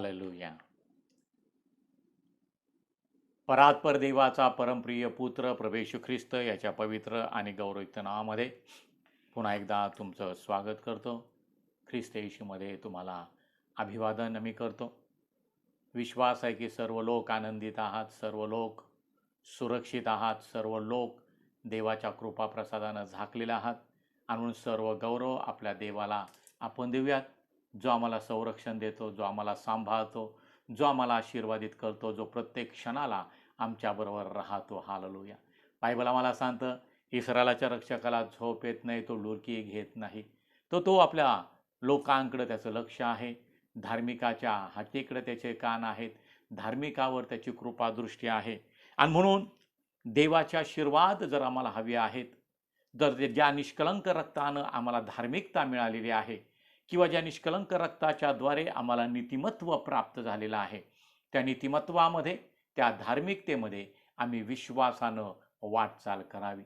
Hallelujah. परात्पर देवाचा परमप्रिय पुत्र प्रभू येशू ख्रिस्त याच्या पवित्र आणि गौरवयुक्त नावामध्ये पुन्हा एकदा तुमचं स्वागत करतो. ख्रिस्त येशूमध्ये तुम्हाला अभिवादन मी करतो. विश्वास आहे की सर्व लोक आनंदित आहात, सर्व लोक सुरक्षित आहात, सर्व लोक देवाच्या कृपा प्रसादानं झाकलेले आहात आणि म्हणून सर्व गौरव आपल्या देवाला आपण देऊयात, जो आम्हाला संरक्षण देतो, जो आम्हाला सांभाळतो, जो आम्हाला आशीर्वादित करतो, जो प्रत्येक क्षणाला आमच्याबरोबर राहतो. हालेलुया. बायबल आम्हाला सांगतं, इस्रायलाच्या रक्षकाला झोप येत नाही, तो लुरकी घेत नाही. तो आपल्या लोकांकडे त्याचं लक्ष आहे, धार्मिकाच्या हाकेकडे त्याचे कान आहेत, धार्मिकावर त्याची कृपादृष्टी आहे. आणि म्हणून देवाचे आशीर्वाद जर आम्हाला हवे आहेत, जर ज्या निष्कलंक रक्तानं आम्हाला धार्मिकता मिळालेली आहे किंवा ज्या निष्कलंक रक्ताच्या द्वारे आम्हाला नीतिमत्व प्राप्त झालेलं आहे, त्या नीतिमत्वामध्ये, त्या धार्मिकतेमध्ये आम्ही विश्वासानं वाटचाल करावी.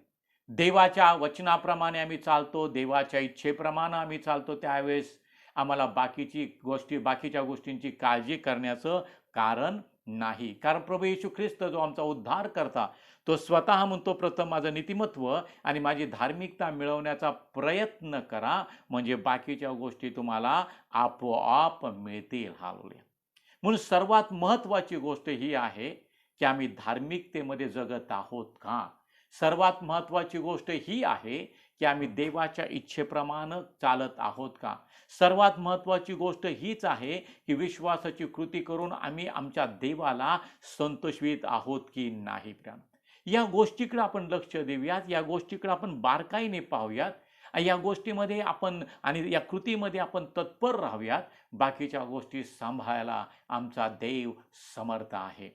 देवाच्या वचनाप्रमाणे आम्ही चालतो, देवाच्या इच्छेप्रमाणे आम्ही चालतो, त्यावेळेस आम्हाला बाकीच्या गोष्टींची काळजी करण्याचं कारण नाही. कारण प्रभू येशू ख्रिस्त जो आमचा उद्धार करता, तो स्वतः म्हणतो, प्रथम माझं नीतिमत्व आणि माझी धार्मिकता मिळवण्याचा प्रयत्न करा, म्हणजे बाकीच्या गोष्टी तुम्हाला आपोआप मिळतील. हालेलुया. म्हणून सर्वात महत्त्वाची गोष्ट ही आहे की आम्ही धार्मिकतेमध्ये जगत आहोत का. सर्वात महत्त्वाची गोष्ट ही आहे की आम्ही देवाच्या इच्छेप्रमाणे चालत आहोत का. सर्वात महत्त्वाची गोष्ट हीच आहे की विश्वासाची कृती करून आम्ही आमच्या देवाला संतोषवित आहोत की नाही. या गोष्टीकडे आपण लक्ष देऊयात, या गोष्टीकडे आपण बारकाईने पाहूयात, या गोष्टीमध्ये आपण आणि या कृतीमध्ये आपण तत्पर राहूयात. बाकीच्या गोष्टी सांभाळायला आमचा देव समर्थ आहे.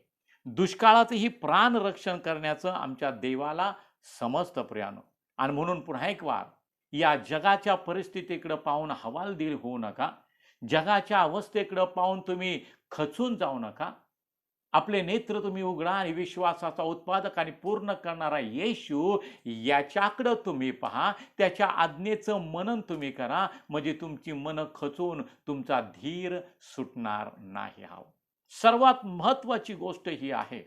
दुष्काळातही प्राण रक्षण करण्याचं आमच्या देवाला समजतं प्रियानो. आणि म्हणून पुन्हा एक वार या जगाच्या परिस्थितीकडे पाहून हवालदिल होऊ नका, जगाच्या अवस्थेकडे पाहून तुम्ही खचून जाऊ नका. आपले नेत्र तुम्ही उघडा आणि विश्वासाचा उत्पादक आणि पूर्ण करणारा येशू याच्याकडं तुम्ही पहा, त्याच्या आज्ञेचं मनन तुम्ही करा, म्हणजे तुमची मन खचून तुमचा धीर सुटणार नाही. सर्वात महत्त्वाची गोष्ट ही आहे,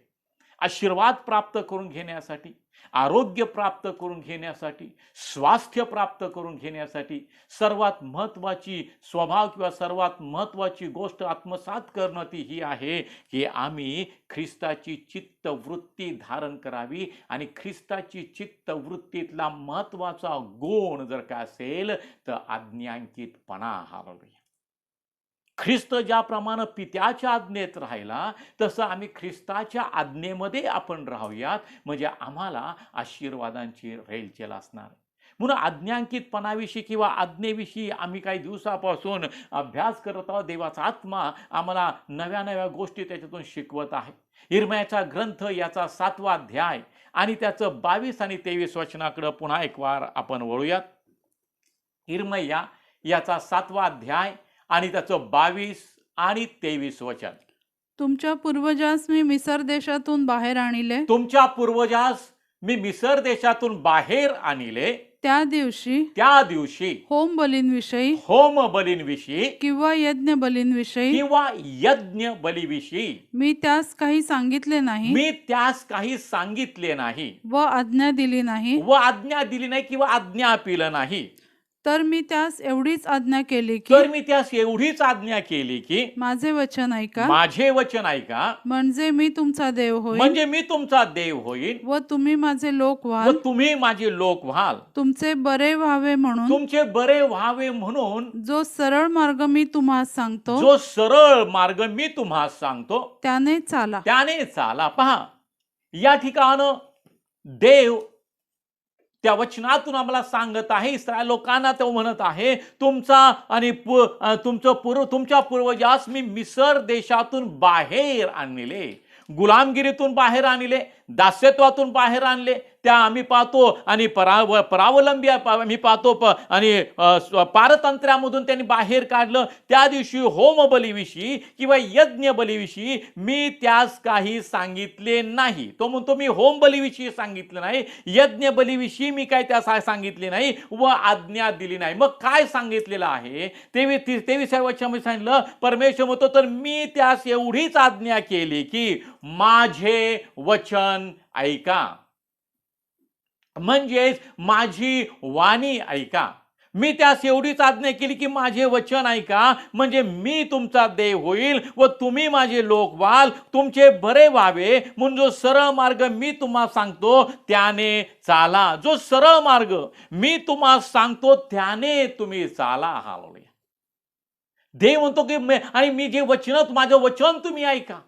आशीर्वाद प्राप्त करून घेण्यासाठी, आरोग्य प्राप्त करून घेण्यासाठी, स्वास्थ्य प्राप्त करून घेण्यासाठी सर्वात महत्त्वाची स्वभाव किंवा सर्वात महत्त्वाची गोष्ट आत्मसात करणं ती ही आहे की आम्ही ख्रिस्ताची चित्तवृत्ती धारण करावी. आणि ख्रिस्ताची चित्तवृत्तीतला महत्त्वाचा गुण जर का असेल तर आज्ञांकितपणा. हालेलुया. ख्रिस्त ज्याप्रमाणे पित्याच्या आज्ञेत राहिला, तसं आम्ही ख्रिस्ताच्या आज्ञेमध्ये आपण राहूयात, म्हणजे आम्हाला आशीर्वादांची रेलचेल असणार. म्हणून आज्ञांकितपणाविषयी किंवा आज्ञेविषयी आम्ही काही दिवसापासून अभ्यास करत आहोत. देवाचा आत्मा आम्हाला नव्या नव्या गोष्टी त्याच्यातून शिकवत आहे. इर्मयाचा ग्रंथ याचा 7वा अध्याय आणि त्याचं 22 आणि 23 वचनाकडे पुन्हा एक वार आपण वळूयात. इर्मया याचा 7वा अध्याय आणि त्याचं 22 आणि 23 वचन. तुमच्या पूर्वजास मी मिसर देशातून बाहेर आणिले, तुमच्या पूर्वजास मी मिसर देशातून बाहेर आणिले, त्या दिवशी होम बलींविषयी किंवा यज्ञ बलींविषयी मी त्यास काही सांगितले नाही व आज्ञा दिली नाही किंवा आज्ञा पिलं नाही. तर मी त्यास एवढीच आज्ञा केली की माझे वचन ऐका, म्हणजे मी तुमचा देव होईन व तुम्ही माझे लोक व्हाल. तुमचे बरे व्हावे म्हणून जो सरळ मार्ग मी तुम्हास सांगतो त्याने चाला. पहा, या ठिकाणी देव त्या वचनातून आम्हाला सांगत आहे, इस्रायल लोकांना तो म्हणत आहे, तुमच्या पूर्वजास मी मिसर देशातून बाहेर आणले, गुलामगिरीतून बाहेर आणले, दास्यत्वातून बाहेर आणले, त्या आम्ही पाहतो, आणि परावलंबी आम्ही पाहतो, आणि पारतंत्र्यामधून त्यांनी बाहेर काढलं. त्या दिवशी होम बलीविषयी किंवा यज्ञ बलीविषयी मी त्यास काही सांगितले नाही. तो म्हणतो मी होम बलीविषयी सांगितलं नाही, यज्ञ बलीविषयी मी काय त्यास सांगितले नाही व आज्ञा दिली नाही. मग काय सांगितलेलं आहे? 23व्या वचनामध्ये सांगितलं, परमेश्वर म्हणतो तर मी त्यास एवढीच आज्ञा केली की माझे वचन ऐका. म्हणजेच माझी वाणी ऐका. मी त्यास एवढीच आज्ञा केली की माझे वचन ऐका, म्हणजे मी तुमचा देव होईल व तुम्ही माझे लोक व्हाल, तुमचे बरे व्हावे. म्हणून जो सरळ मार्ग मी तुम्हाला सांगतो त्याने चाला. जो सरळ मार्ग मी तुम्हाला सांगतो त्याने तुम्ही चाला. हालेलुया. देव म्हणतो की आणि मी जे वचन, माझं वचन तुम्ही ऐका.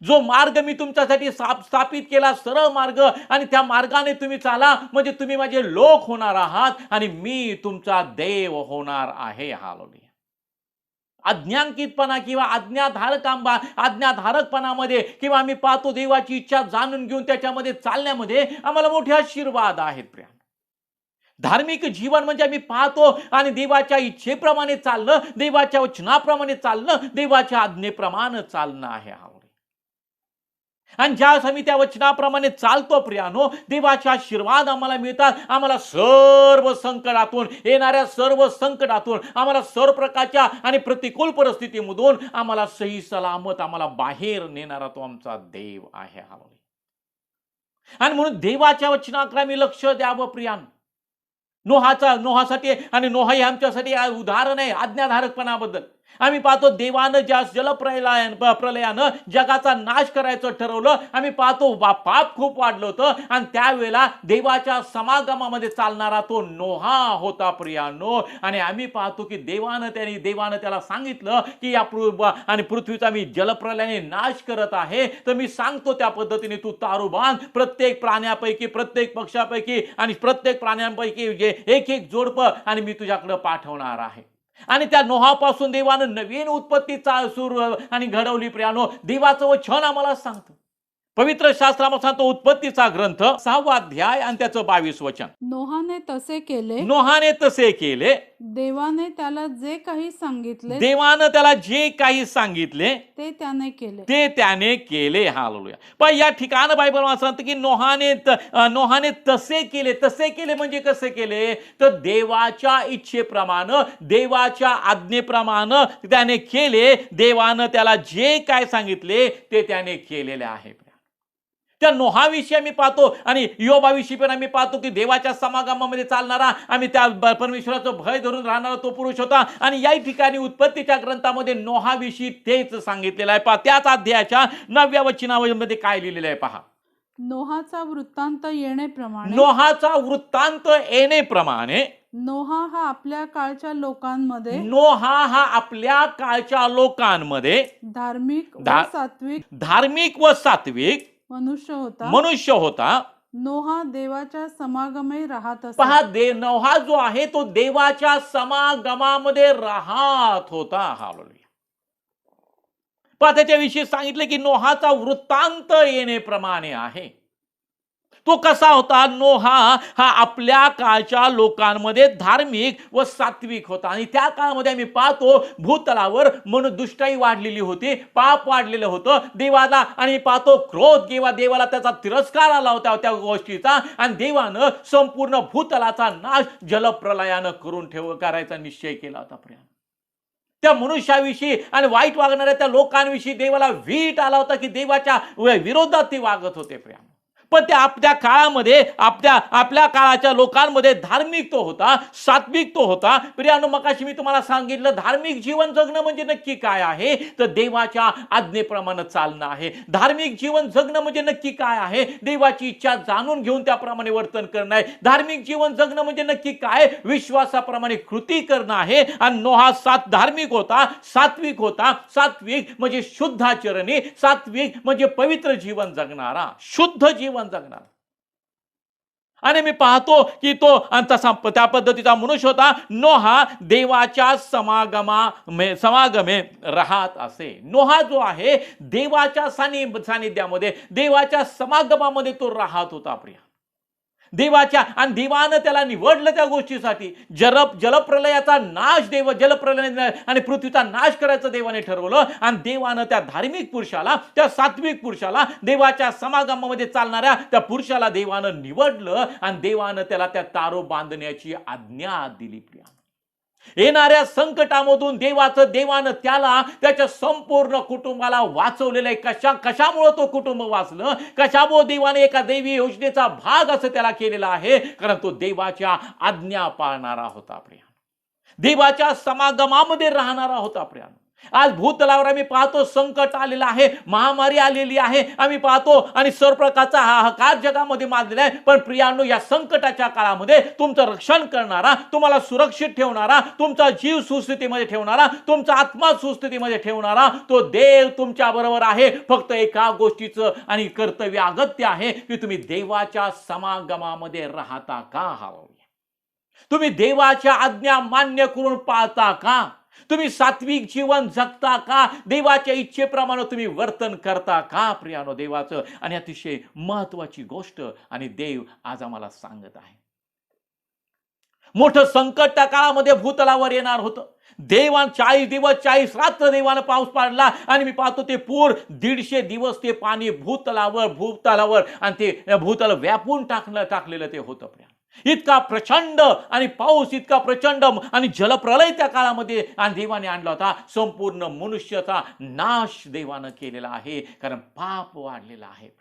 जो मार्ग मी तुमच्यासाठी स्थापित केला, सरळ मार्ग, आणि त्या मार्गाने तुम्ही चाला, म्हणजे तुम्ही माझे लोक होणार आहात आणि मी तुमचा देव होणार आहे. हालेलुया. अज्ञांकितपणा किंवा आज्ञाधारकपणामध्ये किंवा आम्ही पाहतो देवाची इच्छा जाणून घेऊन त्याच्यामध्ये चालण्यामध्ये आम्हाला मोठे आशीर्वाद आहेत. प्रिय, धार्मिक जीवन म्हणजे आम्ही पाहतो आणि देवाच्या इच्छेप्रमाणे चालणं, देवाच्या वचनाप्रमाणे चालणं, देवाच्या आज्ञेप्रमाणे चालणं आहे. आणि ज्यावेळेस आम्ही त्या वचनाप्रमाणे चालतो प्रियानो, देवाचे आशीर्वाद आम्हाला मिळतात. आम्हाला सर्व संकटातून, येणाऱ्या सर्व संकटातून, आम्हाला सर्व प्रकारच्या आणि प्रतिकूल परिस्थितीमधून आम्हाला सही सलामत आम्हाला बाहेर नेणारा तो आमचा देव आहे. आणि म्हणून देवाच्या वचनाकडे आम्ही लक्ष द्यावं प्रियानो. नोहासाठी, आणि नोहा हे आमच्यासाठी उदाहरण आहे आज्ञाधारकपणाबद्दल. आम्ही पाहतो देवानं ज्या प्रलयानं जगाचा नाश करायचं ठरवलं, आम्ही पाहतो पाप खूप वाढलं होतं, आणि त्यावेळेला देवाच्या समागमामध्ये चालणारा तो नोहा होता प्रियानो. आणि आम्ही पाहतो की देवानं त्याला सांगितलं की या आणि पृथ्वीचा मी जलप्रलयाने नाश करत आहे, तर मी सांगतो त्या पद्धतीने तू तारू बांध, प्रत्येक प्राण्यापैकी, प्रत्येक पक्षापैकी आणि प्रत्येक प्राण्यांपैकी जे एक जोडपं आणि मी तुझ्याकडे पाठवणार आहे. आणि त्या नोहापासून देवानं नवीन उत्पत्ती सुरू आणि घडवली प्रियानो. देवाचं वचन आम्हाला सांगतं, पवित्र शास्त्रामध्ये सांगतो, उत्पत्तीचा ग्रंथ 6वा अध्याय आणि त्याचं 22 वचन. नोहाने तसे केले, देवाने त्याला जे काही सांगितले ते त्याने केले. हालेलुया. पण या ठिकाणी बायबल सांगतं की नोहाने तसे केले म्हणजे कसे केले, तर देवाच्या इच्छेप्रमाणे, देवाच्या आज्ञेप्रमाणे त्याने केले. देवानं त्याला जे काय सांगितले ते त्याने केलेले आहे. त्या नोहाविषयी आम्ही पाहतो आणि योबाविषयी पण आम्ही पाहतो की देवाच्या समागमामध्ये चालणारा, आम्ही त्या परमेश्वराचं भय धरून राहणारा तो पुरुष होता. आणि या ठिकाणी उत्पत्तीच्या ग्रंथामध्ये नोहाविषयी तेच सांगितलेलं आहे. पहा त्याच अध्यायाच्या 9व्या वचनामध्ये काय लिहिलेलं आहे पहा. नोहाचा वृत्तांत येणेप्रमाणे नोहा हा आपल्या काळच्या लोकांमध्ये धार्मिक व सात्विक मनुष्य होता. नोहा देवाच्या समागमे राहत असे. पहा, नोहा जो आहे तो देवाच्या समागमामध्ये राहत होता. हालेलुया. पहा त्याच्याविषयी सांगितले की नोहाचा वृत्तांत येणेप्रमाणे आहे. तो कसा होता? नोहा हा आपल्या काळच्या लोकांमध्ये धार्मिक व सात्विक होता. आणि त्या काळामध्ये आम्ही पाहतो भूतलावर दुष्टाई वाढलेली होती, पाप वाढलेलं होतं देवाला, आणि पाहतो क्रोध किंवा देवाला त्याचा तिरस्कार आला होता त्या गोष्टीचा. आणि देवानं संपूर्ण भूतलाचा नाश जलप्रलयानं करायचा निश्चय केला होता. त्या मनुष्याविषयी आणि वाईट वागणाऱ्या त्या लोकांविषयी देवाला वीट आला होता की देवाच्या विरोधात ते वागत होते. प्रिया, पण त्या आपल्या काळामध्ये आपल्या काळाच्या लोकांमध्ये धार्मिक तो होता, सात्विक तो होता. प्रियानो, मगाशी मी तुम्हाला सांगितलं धार्मिक जीवन जगणं म्हणजे नक्की काय आहे, तर देवाच्या आज्ञेप्रमाणे चालणं आहे. धार्मिक जीवन जगणं म्हणजे नक्की काय आहे, देवाची इच्छा जाणून घेऊन त्याप्रमाणे वर्तन करणं आहे. धार्मिक जीवन जगणं म्हणजे नक्की काय, विश्वासाप्रमाणे कृती करणं आहे. आणि नोहा धार्मिक होता, सात्विक होता. सात्विक म्हणजे शुद्धाचरणी, सात्विक म्हणजे पवित्र जीवन जगणारा, शुद्ध जीवन जगणार. आणि मी पाहतो की तो तसा त्या पद्धतीचा मनुष्य होता. नोहा देवाच्या समागमे राहत असे. नोहा जो आहे देवाच्या सानिध्यामध्ये, देवाच्या समागमामध्ये तो राहत होता प्रिया. देवाच्या आणि देवानं त्याला निवडलं त्या गोष्टीसाठी. जलप्रलयाचा नाश जलप्रलय आणि पृथ्वीचा नाश करायचं देवाने ठरवलं. आणि देवानं त्या धार्मिक पुरुषाला, त्या सात्विक पुरुषाला, देवाच्या समागमामध्ये चालणाऱ्या त्या पुरुषाला देवानं निवडलं आणि देवानं त्याला त्या तारो बांधण्याची आज्ञा दिली प्रिया. येणाऱ्या संकटामधून देवानं त्याला, त्याच्या संपूर्ण कुटुंबाला वाचवलेलं आहे. कशामुळे तो कुटुंब वाचलं, कशामुळे देवाने एका दैवी योजनेचा भाग असं त्याला केलेला आहे, कारण तो देवाच्या आज्ञा पाळणारा होता प्रिया. देवाच्या समागमामध्ये राहणारा होता प्रिया. आज भूतलावर आम्ही पाहतो संकट आलेलं आहे, महामारी आलेली आहे, आम्ही पाहतो आणि सर्व प्रकारचा हाहाकार जगामध्ये माजलेला आहे. पण प्रियांनो, या संकटाच्या काळामध्ये तुमचं रक्षण करणारा, तुम्हाला सुरक्षित ठेवणारा, तुमचा जीव सुस्थितीमध्ये ठेवणारा, तुमचा आत्मा सुस्थितीमध्ये ठेवणारा तो देव तुमच्या बरोबर आहे. फक्त एका गोष्टीचं आणि कर्तव्य अगत्य आहे की तुम्ही देवाच्या समागमामध्ये राहता का? तुम्ही देवाच्या आज्ञा मान्य करून पाळता का? तुम्ही सात्विक जीवन जगता का? देवाच्या इच्छेप्रमाणे तुम्ही वर्तन करता का? प्रियानो, देवाचं आणि अतिशय महत्वाची गोष्ट आणि देव आज आम्हाला सांगत आहे. मोठं संकट त्या काळामध्ये भूतलावर येणार होतं. 40 दिवस 40 रात्र देवानं पाऊस पाडला आणि मी पाहतो ते पूर 150 दिवस ते पाणी भूतलावर आणि ते भूतल व्यापून टाकलेलं ते होतं. इतका प्रचंड आणि पाऊस, इतका प्रचंड आणि जलप्रलय त्या काळामध्ये आणि देवाने आणला होता. संपूर्ण मनुष्याचा नाश देवानं केलेला आहे, कारण पाप वाढलेला आहे.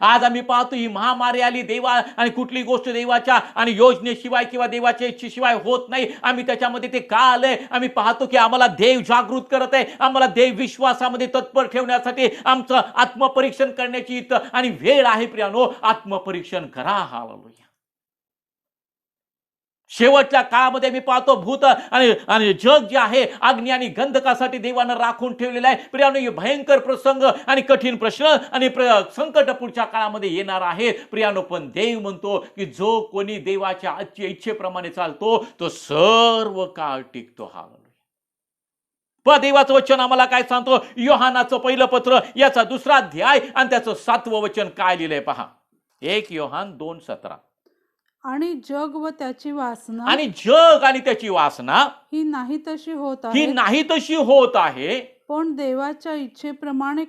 आज आम्ही पाहतो ही महामारी आली, देवा आणि कुठली गोष्ट देवाच्या आणि योजनेशिवाय किंवा देवाच्या इच्छेशिवाय होत नाही. आम्ही त्याच्यामध्ये ते का आलंय? आम्ही पाहतो की आम्हाला देव जागृत करत आहे, आम्हाला देव विश्वासामध्ये तत्पर ठेवण्यासाठी आमचं आत्मपरीक्षण करण्याची आणि वेळ आहे. प्रियानो, आत्मपरीक्षण करा. हालेलुया. शेवटच्या काळामध्ये मी पाहतो भूत आणि जग जे आहे अग्नी आणि गंधकासाठी देवानं राखून ठेवलेलं आहे. प्रियानो, हे भयंकर प्रसंग आणि कठीण प्रश्न आणि संकट पुढच्या काळामध्ये येणार आहे. प्रियानो, पण देव म्हणतो की जो कोणी देवाच्या इच्छेप्रमाणे चालतो तो सर्व काळ टिकतो. हालेलुया. देवाचं वचन आम्हाला काय सांगतो? योहानाचं पहिलं पत्र याचा 2रा अध्याय आणि त्याचं 7वं वचन काय लिहिलंय पहा. 1 योहान 2:17. आणि जग व त्याची वासना, आणि जग आणि त्याची वासना ही नाही तशी होत आहे, पण देवाच्या इच्छेप्रमाणे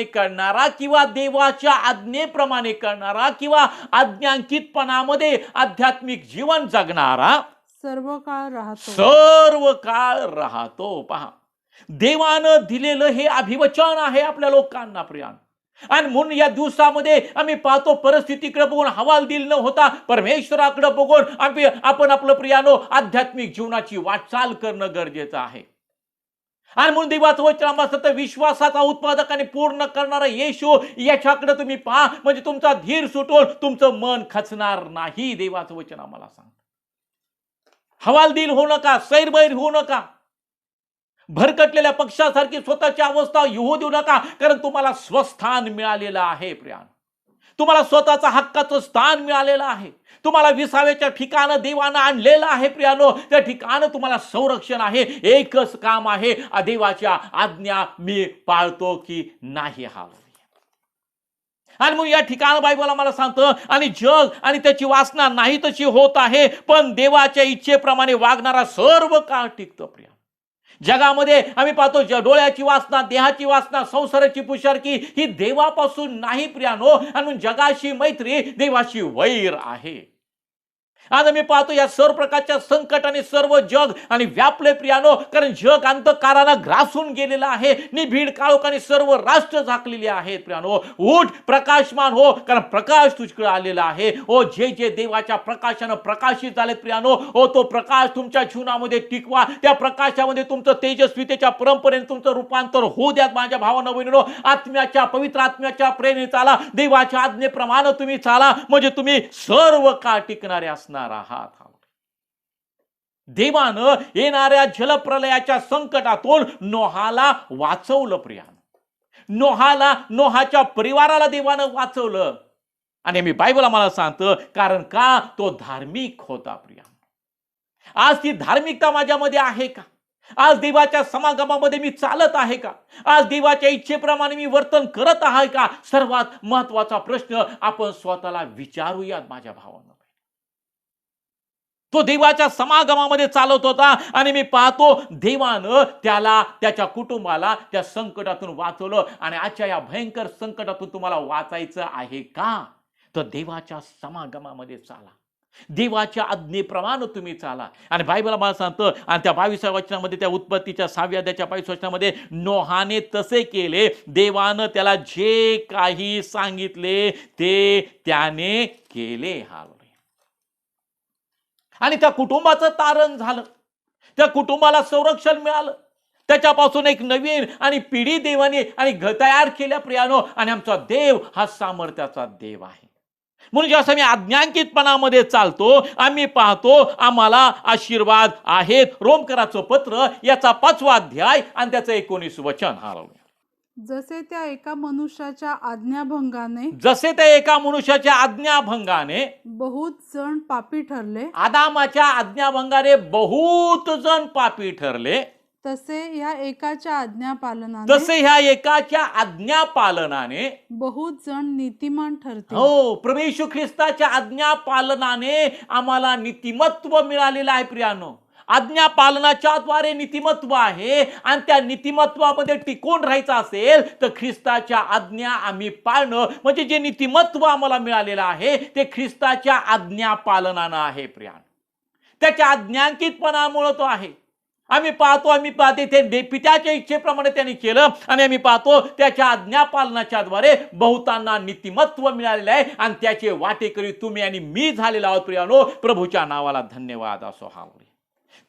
करणारा किंवा देवाच्या आज्ञेप्रमाणे करणारा किंवा आज्ञांकितपणामध्ये आध्यात्मिक जीवन जगणारा सर्व काळ राहतो. पहा, देवानं दिलेलं हे अभिवचन आहे आपल्या लोकांना प्रियानो. आणि म्हणून या दिवसामध्ये आम्ही पाहतो परिस्थितीकडे बघून हवालदिल न होता परमेश्वराकडे बघून आपण आपलं प्रियानो आध्यात्मिक जीवनाची वाटचाल करणं गरजेचं आहे. आणि म्हणून देवाचं वचन आम्हाला सतत विश्वासाचा उत्पादक आणि पूर्ण करणारा येशू याच्याकडे तुम्ही पहा, म्हणजे तुमचा धीर सुटून तुमचं मन खचणार नाही. देवाचं वचन आम्हाला सांगतं. हवालदिल होऊ नका, सैरबैर होऊ नका, भरकटलेल्या पक्षासारखी स्वतःची अवस्था येऊ देऊ नका, कारण तुम्हाला स्वस्थान मिळालेलं आहे. प्रियानो, तुम्हाला स्वतःचा हक्काचं स्थान मिळालेलं आहे. तुम्हाला विसाव्याच्या ठिकाणं देवानं आणलेलं आहे. प्रियानो, त्या ठिकाणं तुम्हाला संरक्षण आहे. एकच काम आहे, देवाच्या आज्ञा मी पाळतो की नाही. आणि मग या ठिकाणी बायबल आम्हाला सांगतं, आणि जग आणि त्याची वासना नाही तशी होत आहे, पण देवाच्या इच्छेप्रमाणे वागणारा सर्व काळ टिकतो. प्रिया, जगामध्ये आम्ही पाहतो डोळ्याची वासना, देहाची वासना, संसाराची पुषारकी ही देवापासून नाही प्रियानो. आणि जगाशी मैत्री, देवाशी वैर आहे. आज आम्ही पाहतो या सर्व प्रकारच्या संकटाने सर्व जग आणि व्यापले प्रियानो, कारण जग अंधकारानं ग्रासून गेलेलं आहे. निभीड काळोखाने सर्व राष्ट्र झाकलेली आहेत. प्रियानो, उठ, प्रकाशमान हो, कारण प्रकाश तुझ्याकडे आलेला आहे. ओ, जे देवाच्या प्रकाशानं प्रकाशित झालेत प्रियानो, ओ तो प्रकाश तुमच्या जीवनामध्ये टिकवा. त्या प्रकाशामध्ये तुमचं तेजस्वितेच्या परंपरेने तुमचं रूपांतर होऊ द्या. माझ्या भावांनो, बहिणींनो, आत्म्याच्या पवित्र आत्म्याच्या प्रेरणेने चाला, देवाच्या आज्ञेप्रमाणे तुम्ही चाला, म्हणजे तुम्ही सर्व काळ टिकणारे असणार आहात. देवानं येणाऱ्या जलप्रलयाच्या संकटातून नोहाला वाचवलं. प्रियानो, नोहाच्या परिवाराला देवानं वाचवलं. आणि मी बायबल आम्हाला सांगतं, कारण का तो धार्मिक होता प्रिया. आज ती धार्मिकता माझ्यामध्ये आहे का? आज देवाच्या समागमामध्ये मी चालत आहे का? आज देवाच्या इच्छेप्रमाणे मी वर्तन करत आहे का? सर्वात महत्वाचा प्रश्न आपण स्वतःला विचारूयात माझ्या भावांनो. तो देवाच्या समागमामध्ये चालत होता आणि मी पाहतो देवानं त्याला, त्याच्या कुटुंबाला त्या संकटातून वाचवलं. आणि आजच्या या भयंकर संकटातून तुम्हाला वाचायचं आहे का? तर देवाच्या समागमामध्ये चाला, देवाच्या आज्ञेप्रमाणे तुम्ही चाला. आणि बायबल मला सांगतं, आणि त्या 22व्या वचनामध्ये, त्या उत्पत्तीच्या 6व्या अध्यायाच्या 22 वचनामध्ये, नोहाने तसे केले, देवानं त्याला जे काही सांगितले ते त्याने केले. हालेलुया. आणि त्या कुटुंबाचं तारण झालं, त्या कुटुंबाला संरक्षण मिळालं, त्याच्यापासून एक नवीन आणि पिढी देवाने आणि तयार केल्या प्रियानो. आणि आमचा देव हा सामर्थ्याचा देव आहे. म्हणून जसं मी आज्ञांकितपणामध्ये चालतो, आम्ही पाहतो आम्हाला आशीर्वाद आहेत. रोमकराचं पत्र याचा 5वा अध्याय आणि त्याचं 19 वचन. हालेलुया. जसे त्या एका मनुष्याच्या आज्ञाभंगाने बहुत जण पापी ठरले, आदामाच्या आज्ञाभंगाने बहुत जण पापी ठरले, तसे ह्या एकाच्या आज्ञापालनाने बहुत जण नीतिमान ठरतील. हो, प्रभू येशू ख्रिस्ताच्या आज्ञापालनाने आम्हाला नीतिमत्व मिळालेलं आहे प्रियानो. आज्ञापालनाच्या द्वारे नीतिमत्व आहे. आणि त्या नीतिमत्वामध्ये टिकून राहायचं असेल तर ख्रिस्ताच्या आज्ञा आम्ही पाळणं, म्हणजे जे नीतिमत्व आम्हाला मिळालेलं आहे ते ख्रिस्ताच्या आज्ञापालनानं आहे प्रियानो. त्याच्या आज्ञांकितपणामुळे तो आहे. आम्ही पाहते ते पित्याच्या इच्छेप्रमाणे त्यांनी केलं. आणि आम्ही पाहतो त्याच्या आज्ञापालनाच्या द्वारे बहुतांना नीतिमत्व मिळालेलं आहे. आणि त्याचे वाटेकरी तुम्ही आणि मी झालेला आहोत प्रियानो. प्रभूच्या नावाला धन्यवाद असो. हालेलुया.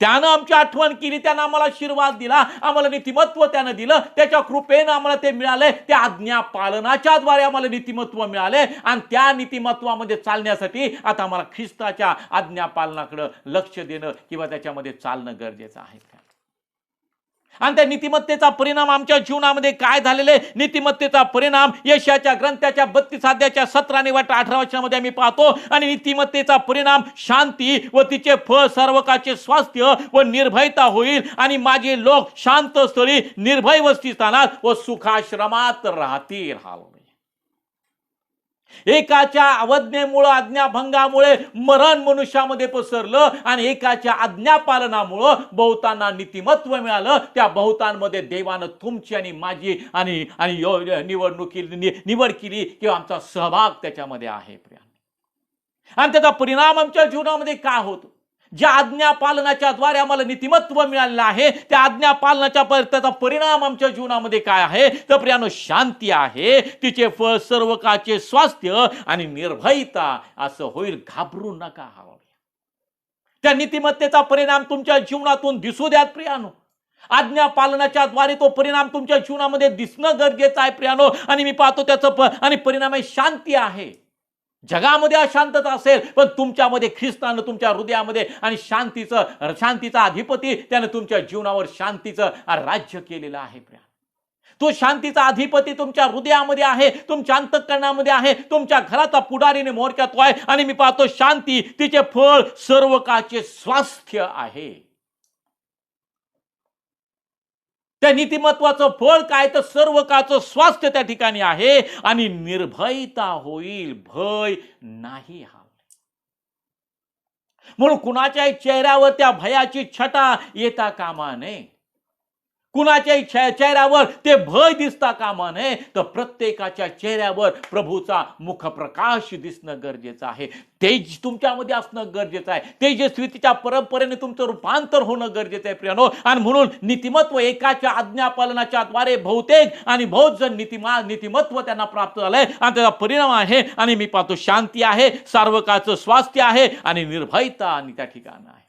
त्यानं आमची आठवण केली, त्यानं आम्हाला आशीर्वाद दिला, आम्हाला नीतिमत्व त्यानं दिलं. त्याच्या कृपेनं आम्हाला ते मिळाले. त्या आज्ञापालनाच्या द्वारे आम्हाला नीतिमत्व मिळाले. आणि त्या नीतिमत्वामध्ये चालण्यासाठी आता आम्हाला ख्रिस्ताच्या आज्ञापालनाकडे लक्ष देणं किंवा त्याच्यामध्ये चालणं गरजेचं आहे. आणि त्या नीतिमत्तेचा परिणाम आमच्या जीवनामध्ये काय झालेले? नीतिमत्तेचा परिणाम यशाच्या ग्रंथाच्या 32 अध्यायाच्या 17 आणि 18 वचनामध्ये आम्ही पाहतो. आणि नीतिमत्तेचा परिणाम शांती व तिचे फळ सर्वकाचे स्वास्थ्य व निर्भयता होईल. आणि माझे लोक शांत स्थळी निर्भय वसतिस्थानात व सुखाश्रमात राहतील. हालेलुया. एकाच्या अवज्ञेमुळे, आज्ञाभंगामुळे मरण मनुष्यामध्ये पसरलं. आणि एकाच्या आज्ञापालनामुळे बहुतांना नीतिमत्व मिळालं. त्या बहुतांमध्ये देवानं तुमची आणि माझी आणि निवड केली किंवा आमचा सहभाग त्याच्यामध्ये आहे. आणि त्याचा परिणाम आमच्या जीवनामध्ये काय होतो? ज्या आज्ञापालनाच्या द्वारे आम्हाला नीतिमत्व मिळालेलं आहे, त्या आज्ञापालनाच्या त्याचा परिणाम आमच्या जीवनामध्ये काय आहे? तर प्रियानो, शांती आहे, तिचे फळ सर्वकाचे स्वास्थ्य आणि निर्भयता असं होईल. घाबरू नका. त्या नीतिमत्तेचा परिणाम तुमच्या जीवनातून दिसू द्यात प्रियानो. आज्ञापालनाच्या द्वारे तो परिणाम तुमच्या जीवनामध्ये दिसणं गरजेचं आहे प्रियानो. आणि मी पाहतो त्याचं आणि परिणाम आहे शांती आहे. जगामध्ये अशांतता असेल पण तुमच्यामध्ये ख्रिस्तानं तुमच्या हृदयामध्ये आणि शांतीचा अधिपती त्याने तुमच्या जीवनावर शांतीचं राज्य केलेलं आहे. तो शांतीचा अधिपती तुमच्या हृदयामध्ये आहे, तुमच्या अंतःकरणामध्ये आहे, तुमच्या घराचा पुढारीने मोरक्यात तो आहे. आणि मी पाहतो शांती तिचे फळ सर्वकाचे स्वास्थ्य आहे. त्या नीतिमत्वाचं फळ काय? तर सर्वकाचं स्वास्थ्य त्या ठिकाणी आहे. आणि निर्भयता होईल, भय नाही. म्हणून कुणाच्याही चेहऱ्यावर त्या भयाची छटा येता कामा नये, कुणाच्याही चेहऱ्यावर ते भय दिसता कामा नये. तर प्रत्येकाच्या चेहऱ्यावर प्रभूचा मुखप्रकाश दिसणं गरजेचं आहे. तेज तुमच्यामध्ये असणं गरजेचं आहे. तेजस्वीतीच्या परंपरेने तुमचं रूपांतर होणं गरजेचं आहे प्रियानो. आणि म्हणून नीतिमत्व एकाच्या आज्ञापालनाच्या द्वारे बहुतेक आणि बहुत जण नीतिमत्व त्यांना प्राप्त झालंय. आणि त्याचा परिणाम आहे. आणि मी पाहतो शांती आहे, सार्वकाचं स्वास्थ्य आहे आणि निर्भयता आणि त्या ठिकाणी आहे.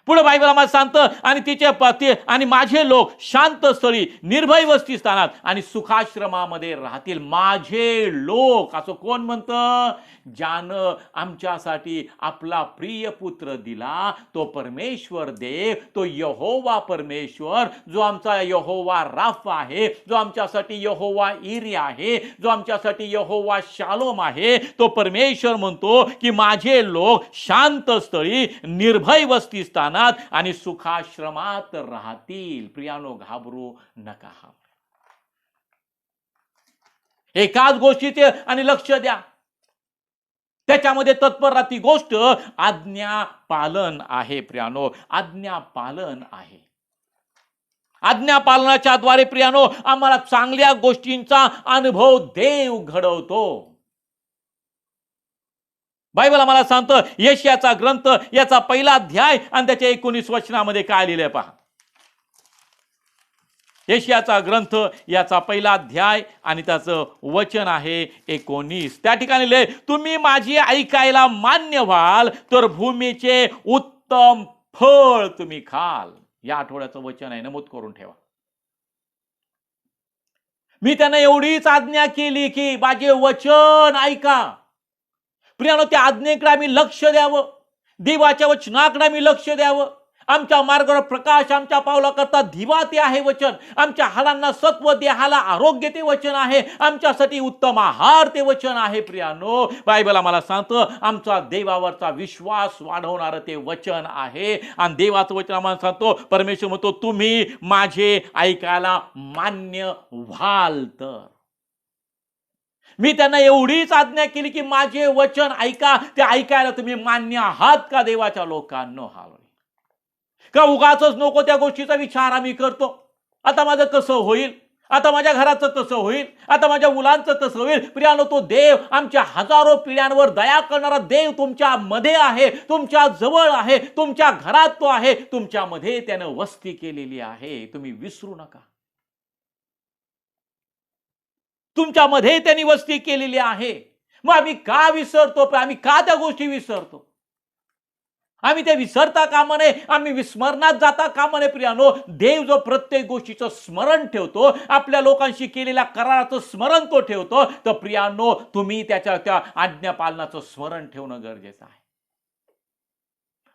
पुढे बायबल आम्हाला सांगतं आणि आणि माझे लोक शांत स्थळी निर्भय वसतिस्थानात आणि सुखाश्रमामध्ये राहतील. माझे लोक असं कोण म्हणतं? ज्यानं आमच्यासाठी आपला प्रिय पुत्र दिला, तो परमेश्वर देव, तो यहोवा परमेश्वर, जो आमचा यहोवा राफा आहे, जो आमच्यासाठी यहोवा इरी आहे, जो आमच्यासाठी यहोवा शालोम आहे. तो परमेश्वर म्हणतो की माझे लोक शांत स्थळी निर्भय वसतिस्थानात आणि सुखाश्रमात राहतील. प्रियानो, घाबरू नका. एकाच गोष्टीचे आणि लक्ष द्या, त्याच्यामध्ये तत्पर राहती गोष्ट आज्ञा पालन आहे. प्रियानो, आज्ञा पालन आहे. आज्ञा पालनाच्या द्वारे प्रियानो आम्हाला चांगल्या गोष्टींचा अनुभव देव घडवतो. बायबल आम्हाला सांगतं, यशायाचा ग्रंथ याचा पहिला अध्याय आणि त्याच्या 19 वचनामध्ये काय लिहिलंय पहा. यशायाचा ग्रंथ याचा पहिला अध्याय आणि त्याचं वचन आहे 19. त्या ठिकाणी लिहिले, तुम्ही माझी ऐकायला मान्य व्हाल तर भूमीचे उत्तम फळ तुम्ही खाल. या आठवड्याचं वचन आहे, नमूद करून ठेवा. मी त्यांना एवढीच आज्ञा केली की माझे वचन ऐका. प्रियानो, त्या आज्ञेकडे आम्ही लक्ष द्यावं, देवाच्या वचनाकडे आम्ही लक्ष द्यावं. आमच्या मार्गावर प्रकाश, आमच्या पावलाकरता दिवा ते आहे वचन. आमच्या हाडांना सत्व, देहाला आरोग्य ते वचन आहे. आमच्यासाठी उत्तम आहार ते वचन आहे. प्रियानो, बायबल आम्हाला सांगतं आमचा देवावरचा विश्वास वाढवणारं ते वचन आहे. आणि देवाचं वचन आम्हाला सांगतो, परमेश्वर म्हणतो तुम्ही माझे ऐकायला मान्य व्हाल तर. मी त्यांना एवढीच आज्ञा केली की माझे वचन ऐका. ते ऐकायला तुम्ही मान्य आहात का देवाच्या लोकांनो? का उगाचच नको त्या गोष्टीचा विचार आम्ही करतो. आता माझं कसं होईल, आता माझ्या घराचं कसं होईल, आता माझ्या मुलांचं कसं होईल. प्रियानो, तो देव आमच्या हजारो पिढ्यांवर दया करणारा देव तुमच्या मध्ये आहे, तुमच्या जवळ आहे, तुमच्या घरात तो आहे, तुमच्या मध्ये त्यानं वस्ती केलेली आहे. तुम्ही विसरू नका. तुमच्या मध्ये त्यांनी वस्ती केलेली आहे. मग आम्ही का विसरतो? आम्ही का त्या गोष्टी विसरतो? आम्ही ते विसरता कामा नये, आम्ही विस्मरणात जाता कामा नये. प्रियानो, देव जो प्रत्येक गोष्टीचं स्मरण ठेवतो, आपल्या लोकांशी केलेल्या कराराचं स्मरण तो ठेवतो, तर प्रियानो तुम्ही त्या आज्ञा पालनाचं स्मरण ठेवणं गरजेचं आहे.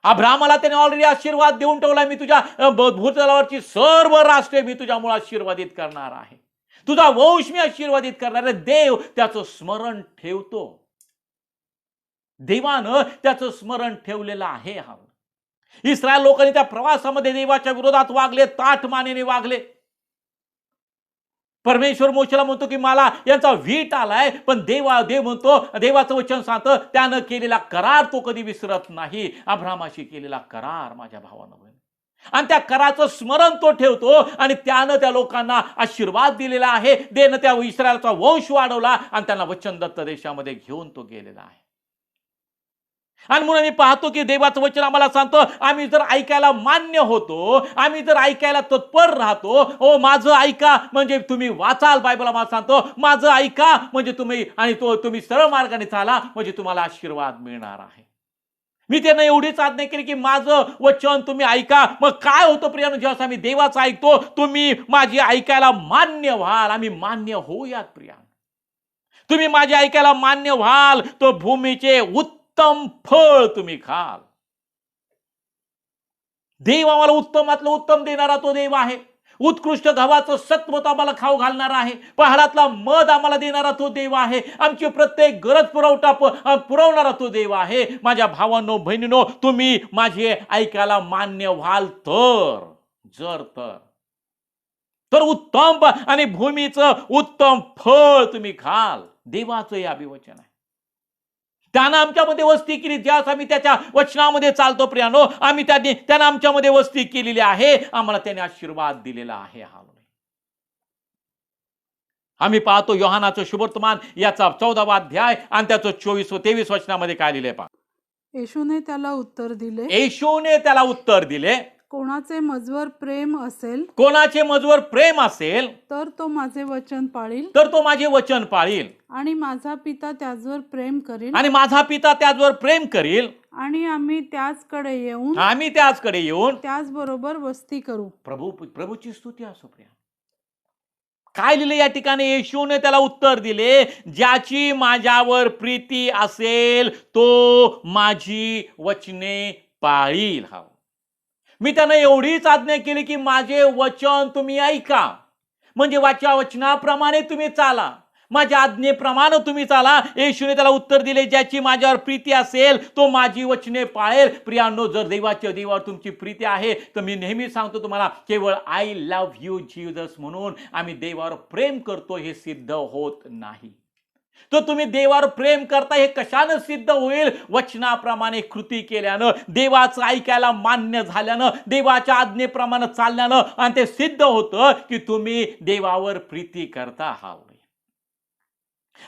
अब्राहमाला त्याने ऑलरेडी आशीर्वाद देऊन ठेवला, मी तुझ्या भूतलावरची सर्व राष्ट्रे मी तुझ्या मुळे आशीर्वादित करणार आहे, तुझा वंश मी आशीर्वादित करणार आहे. देव त्याचं स्मरण ठेवतो. देवानं त्याचं स्मरण ठेवलेलं आहे. इस्रायल लोकांनी त्या प्रवासामध्ये देवाच्या विरोधात वागले, ताठ मानेने वागले. परमेश्वर मोशेला म्हणतो की मला यांचा वीट आलाय, पण देव म्हणतो, देवाचं वचन सांगतं त्यानं केलेला करार तो कधी विसरत नाही. अब्राहमाशी केलेला करार माझ्या भावानं, आणि त्या कराचं स्मरण तो ठेवतो आणि त्यानं त्या लोकांना आशीर्वाद दिलेला आहे. देनं त्या इस्रायलचा वंश वाढवला आणि त्यांना वचनदत्त देशामध्ये घेऊन तो गेलेला आहे. आणि म्हणून मी पाहतो की देवाचं वचन आम्हाला सांगतो, आम्ही जर ऐकायला मान्य होतो, आम्ही जर ऐकायला तत्पर राहतो, ओ माझं ऐका म्हणजे तुम्ही वाचाल. बायबल आम्हाला सांगतो माझं ऐका म्हणजे तुम्ही, आणि तुम्ही सरळ मार्गाने चाला म्हणजे तुम्हाला आशीर्वाद मिळणार आहे. मी त्यांना एवढीच आज्ञा केली की माझं वचन तुम्ही ऐका. मग काय होतं प्रियानो, जेव्हा आम्ही देवाचं ऐकतो, तुम्ही माझी ऐकायला मान्य व्हाल. आम्ही मान्य होऊयात प्रिया. तुम्ही माझी ऐकायला मान्य व्हाल तो भूमीचे उत्तम फळ तुम्ही खाल. देव आम्हाला उत्तमातलं उत्तम देणारा तो देव आहे. उत्कृष्ट गव्हाचं सत्व तो आम्हाला खाऊ घालणारा आहे. पहाडातला मध आम्हाला देणारा तो देव आहे. आमची प्रत्येक गरज पुरवणारा तो देव आहे. माझ्या भावांनो, बहिणींनो, तुम्ही माझे ऐकायला मान्य व्हाल तर, जर तर उत्तम आणि भूमीचं उत्तम फळ तुम्ही खाल. देवाचं हे अभिवचन आहे. त्यानं आमच्यामध्ये वस्ती केली. ज्यास आम्ही त्याच्या वचनामध्ये चालतो प्रियानो, आम्ही त्यानं आमच्यामध्ये वस्ती केलेली आहे. आम्हाला त्याने आशीर्वाद दिलेला आहे. आम्ही पाहतो योहानाचं शुभवर्तमान याचा 14वा अध्याय आणि त्याचं 24 व 23 वचनामध्ये काय लिहिलंय पहा. येशूने त्याला उत्तर दिले, येशूने त्याला उत्तर दिले, कोणाचे मजवर प्रेम असेल कोणाचे मजवर प्रेम असेल तर तो माझे वचन पाळील तर तो माझे वचन पाळील आणि माझा पिता त्याचवर प्रेम करील आणि माझा पिता त्याचवर प्रेम करील. आणि आम्ही त्याचकडे येऊन आम्ही त्याचकडे येऊन त्याचबरोबर वस्ती करू. प्रभूची स्तुती असो प्रिया. काय लिहिले या ठिकाणी? येशूने त्याला उत्तर दिले, ज्याची माझ्यावर प्रीती असेल तो माझी वचने पाळील. हा, मी त्यांना एवढीच आज्ञा केली की माझे वचन तुम्ही ऐका, म्हणजे वचनाप्रमाणे तुम्ही चाला, माझ्या आज्ञेप्रमाणे तुम्ही चाला. येशूने त्याला उत्तर दिले, ज्याची माझ्यावर प्रीती असेल तो माझी वचने पाळेल. प्रियांनो, जर देवावर तुमची प्रीती आहे तर मी नेहमी सांगतो तुम्हाला, केवळ आय लव्ह यू जीसस म्हणून आम्ही देवावर प्रेम करतो हे सिद्ध होत नाही. तर तुम्ही देवावर प्रेम करता हे कशानं सिद्ध होईल? वचनाप्रमाणे कृती केल्यानं, देवाचं ऐकायला मान्य झाल्यानं, देवाच्या आज्ञेप्रमाणे चालल्यानं, आणि ते सिद्ध होतं की तुम्ही देवावर प्रीती करता आहात.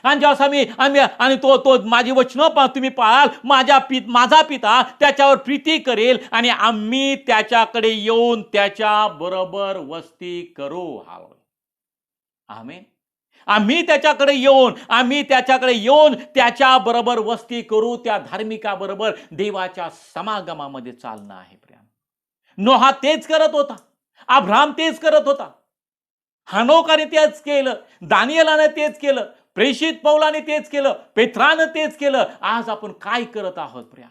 आणि जेव्हा आम्ही तो माझी वचनं तुम्ही पाळाल, माझा पिता त्याच्यावर प्रीती करेल आणि आम्ही त्याच्याकडे येऊन त्याच्या बरोबर वस्ती करू. आमेन. आम्ही त्याच्याकडे येऊन त्याच्या बरोबर वस्ती करू. त्या धार्मिकाबरोबर देवाच्या समागमामध्ये चालणं आहे. नोहा तेच करत होता, अब्राहम तेच करत होता, हनोकाने तेच केलं, दानिएलाने तेच केलं, प्रेषित पौलाने तेच केलं, पेत्रानं तेच केलं. आज आपण काय करत आहोत प्रिया?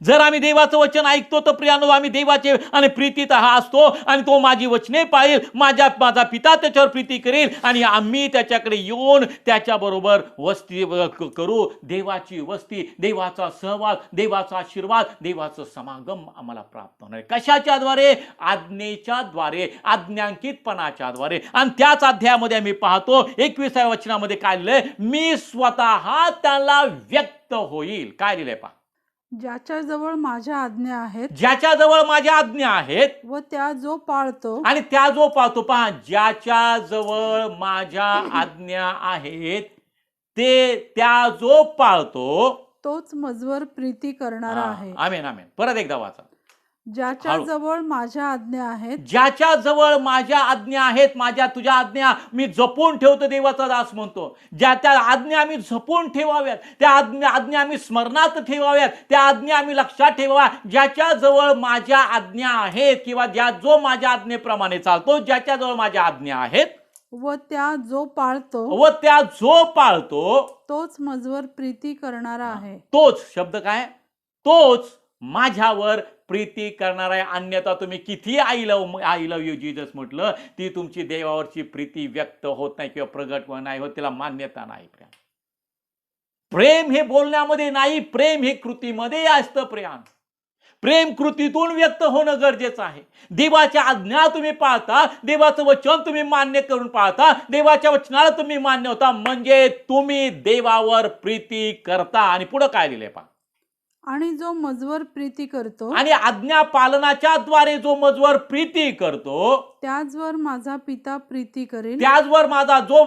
जर आम्ही देवाचं वचन ऐकतो तर प्रियानो आम्ही देवाचे आणि प्रीतीत असतो आणि तो माझी वचने पाळेल, माझा पिता त्याच्यावर प्रीती करेल आणि आम्ही त्याच्याकडे येऊन त्याच्याबरोबर वस्ती करू. देवाची वस्ती, देवाचा सहवास, देवाचा आशीर्वाद, देवाचं समागम आम्हाला प्राप्त होणार. कशाच्या द्वारे? आज्ञेच्या द्वारे, आज्ञांकितपणाच्या द्वारे. आणि त्याच अध्यायामध्ये आम्ही पाहतो 21व्या वचनामध्ये काय लिहिलंय? मी स्वतः त्याला व्यक्त होईल. काय लिहिलंय पहा? ज्याच्याजवळ माझ्या आज्ञा आहेत, ज्याच्याजवळ माझ्या आज्ञा आहेत व त्या जो पाळतो, आणि त्या जो पाळतो. पहा, ज्याच्याजवळ माझ्या आज्ञा आहेत ते त्या जो पाळतो तोच मजवर प्रीती करणारा आहे. आमेन आमेन. परत एकदा वाचा. ज्याच्याजवळ माझ्या आज्ञा आहेत, ज्याच्याजवळ माझ्या आज्ञा आहेत, तुझ्या आज्ञा मी जपून ठेवतो. देवाचा दास म्हणतो, ज्या त्या आज्ञा आम्ही जपून ठेवाव्यात, त्या आज्ञा आम्ही स्मरणात ठेवाव्यात, त्या आज्ञा आम्ही लक्षात ठेवा. ज्याच्याजवळ माझ्या आज्ञा आहेत किंवा जो माझ्या आज्ञेप्रमाणे चालतो, ज्याच्याजवळ माझ्या आज्ञा आहेत व त्या जो पाळतो तोच मजवर प्रीती करणारा आहे. तोच शब्द काय? तोच माझ्यावर प्रीती करणार आहे. अन्यथा तुम्ही किती आय लव्ह यू जीसस म्हटलं, ती तुमची देवावरची प्रीती व्यक्त होत नाही किंवा प्रगट नाही होत, त्याला मान्यता नाही. प्रेम हे बोलण्यामध्ये नाही, प्रेम हे कृतीमध्ये असतं. प्रेम कृतीतून व्यक्त होणं गरजेचं आहे. देवाच्या आज्ञा तुम्ही पाळता, देवाचं वचन तुम्ही मान्य करून पाळता, देवाच्या वचनाला तुम्ही मान्य होता, म्हणजे तुम्ही देवावर प्रीती करता. आणि पुढे काय लिहिलंय पहा? आणि जो मजवर प्रीती करतो, आणि आज्ञा पालनाच्या द्वारे जो मजवर प्रीती करतो त्याचवर माझा पिता प्रीती करेल. त्याचवर माझा जो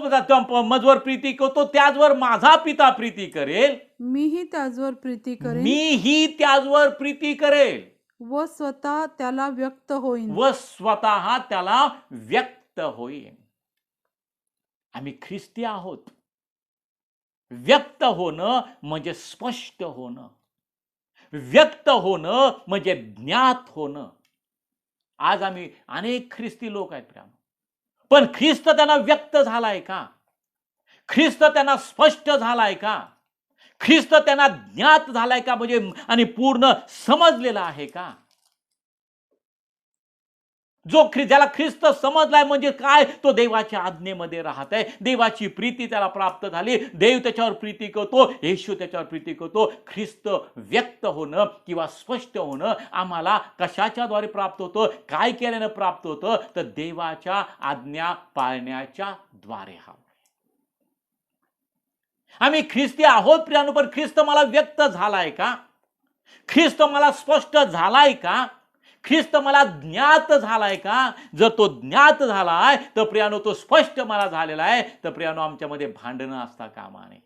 मजवर प्रीती करतो त्याचवर माझा पिता प्रीती करेल. मीही त्याचवर प्रीती करेल व स्वतः त्याला व्यक्त होईन. आम्ही ख्रिस्ती आहोत. व्यक्त होणं म्हणजे स्पष्ट होणं, व्यक्त होणं म्हणजे ज्ञात होणं. आज आम्ही अनेक ख्रिस्ती लोक आहेत, पण ख्रिस्त त्यांना व्यक्त झालाय का? ख्रिस्त त्यांना स्पष्ट झालाय का? ख्रिस्त त्यांना ज्ञात झालाय का? म्हणजे आणि पूर्ण समजलेला आहे का? ज्याला ख्रिस्त समजलाय म्हणजे काय? तो देवाच्या आज्ञेमध्ये राहत आहे, देवाची प्रीती त्याला प्राप्त झाली, देव त्याच्यावर प्रीती करतो, येशू त्याच्यावर प्रीती करतो. ख्रिस्त व्यक्त होणं किंवा स्पष्ट होणं आम्हाला कशाच्या द्वारे प्राप्त होतं? काय केल्यानं प्राप्त होतं? तर देवाच्या आज्ञा पाळण्याच्या द्वारे. आम्ही ख्रिस्ती आहोत प्रियानो, पण ख्रिस्त मला व्यक्त झालाय का? ख्रिस्त मला स्पष्ट झालाय का? ख्रिस्त मला ज्ञात झालाय का? जर तो ज्ञात झालाय तर प्रियानो तो स्पष्ट मला झालेला आहे, तर प्रियानो आमच्यामध्ये भांडणं असता कामा नये,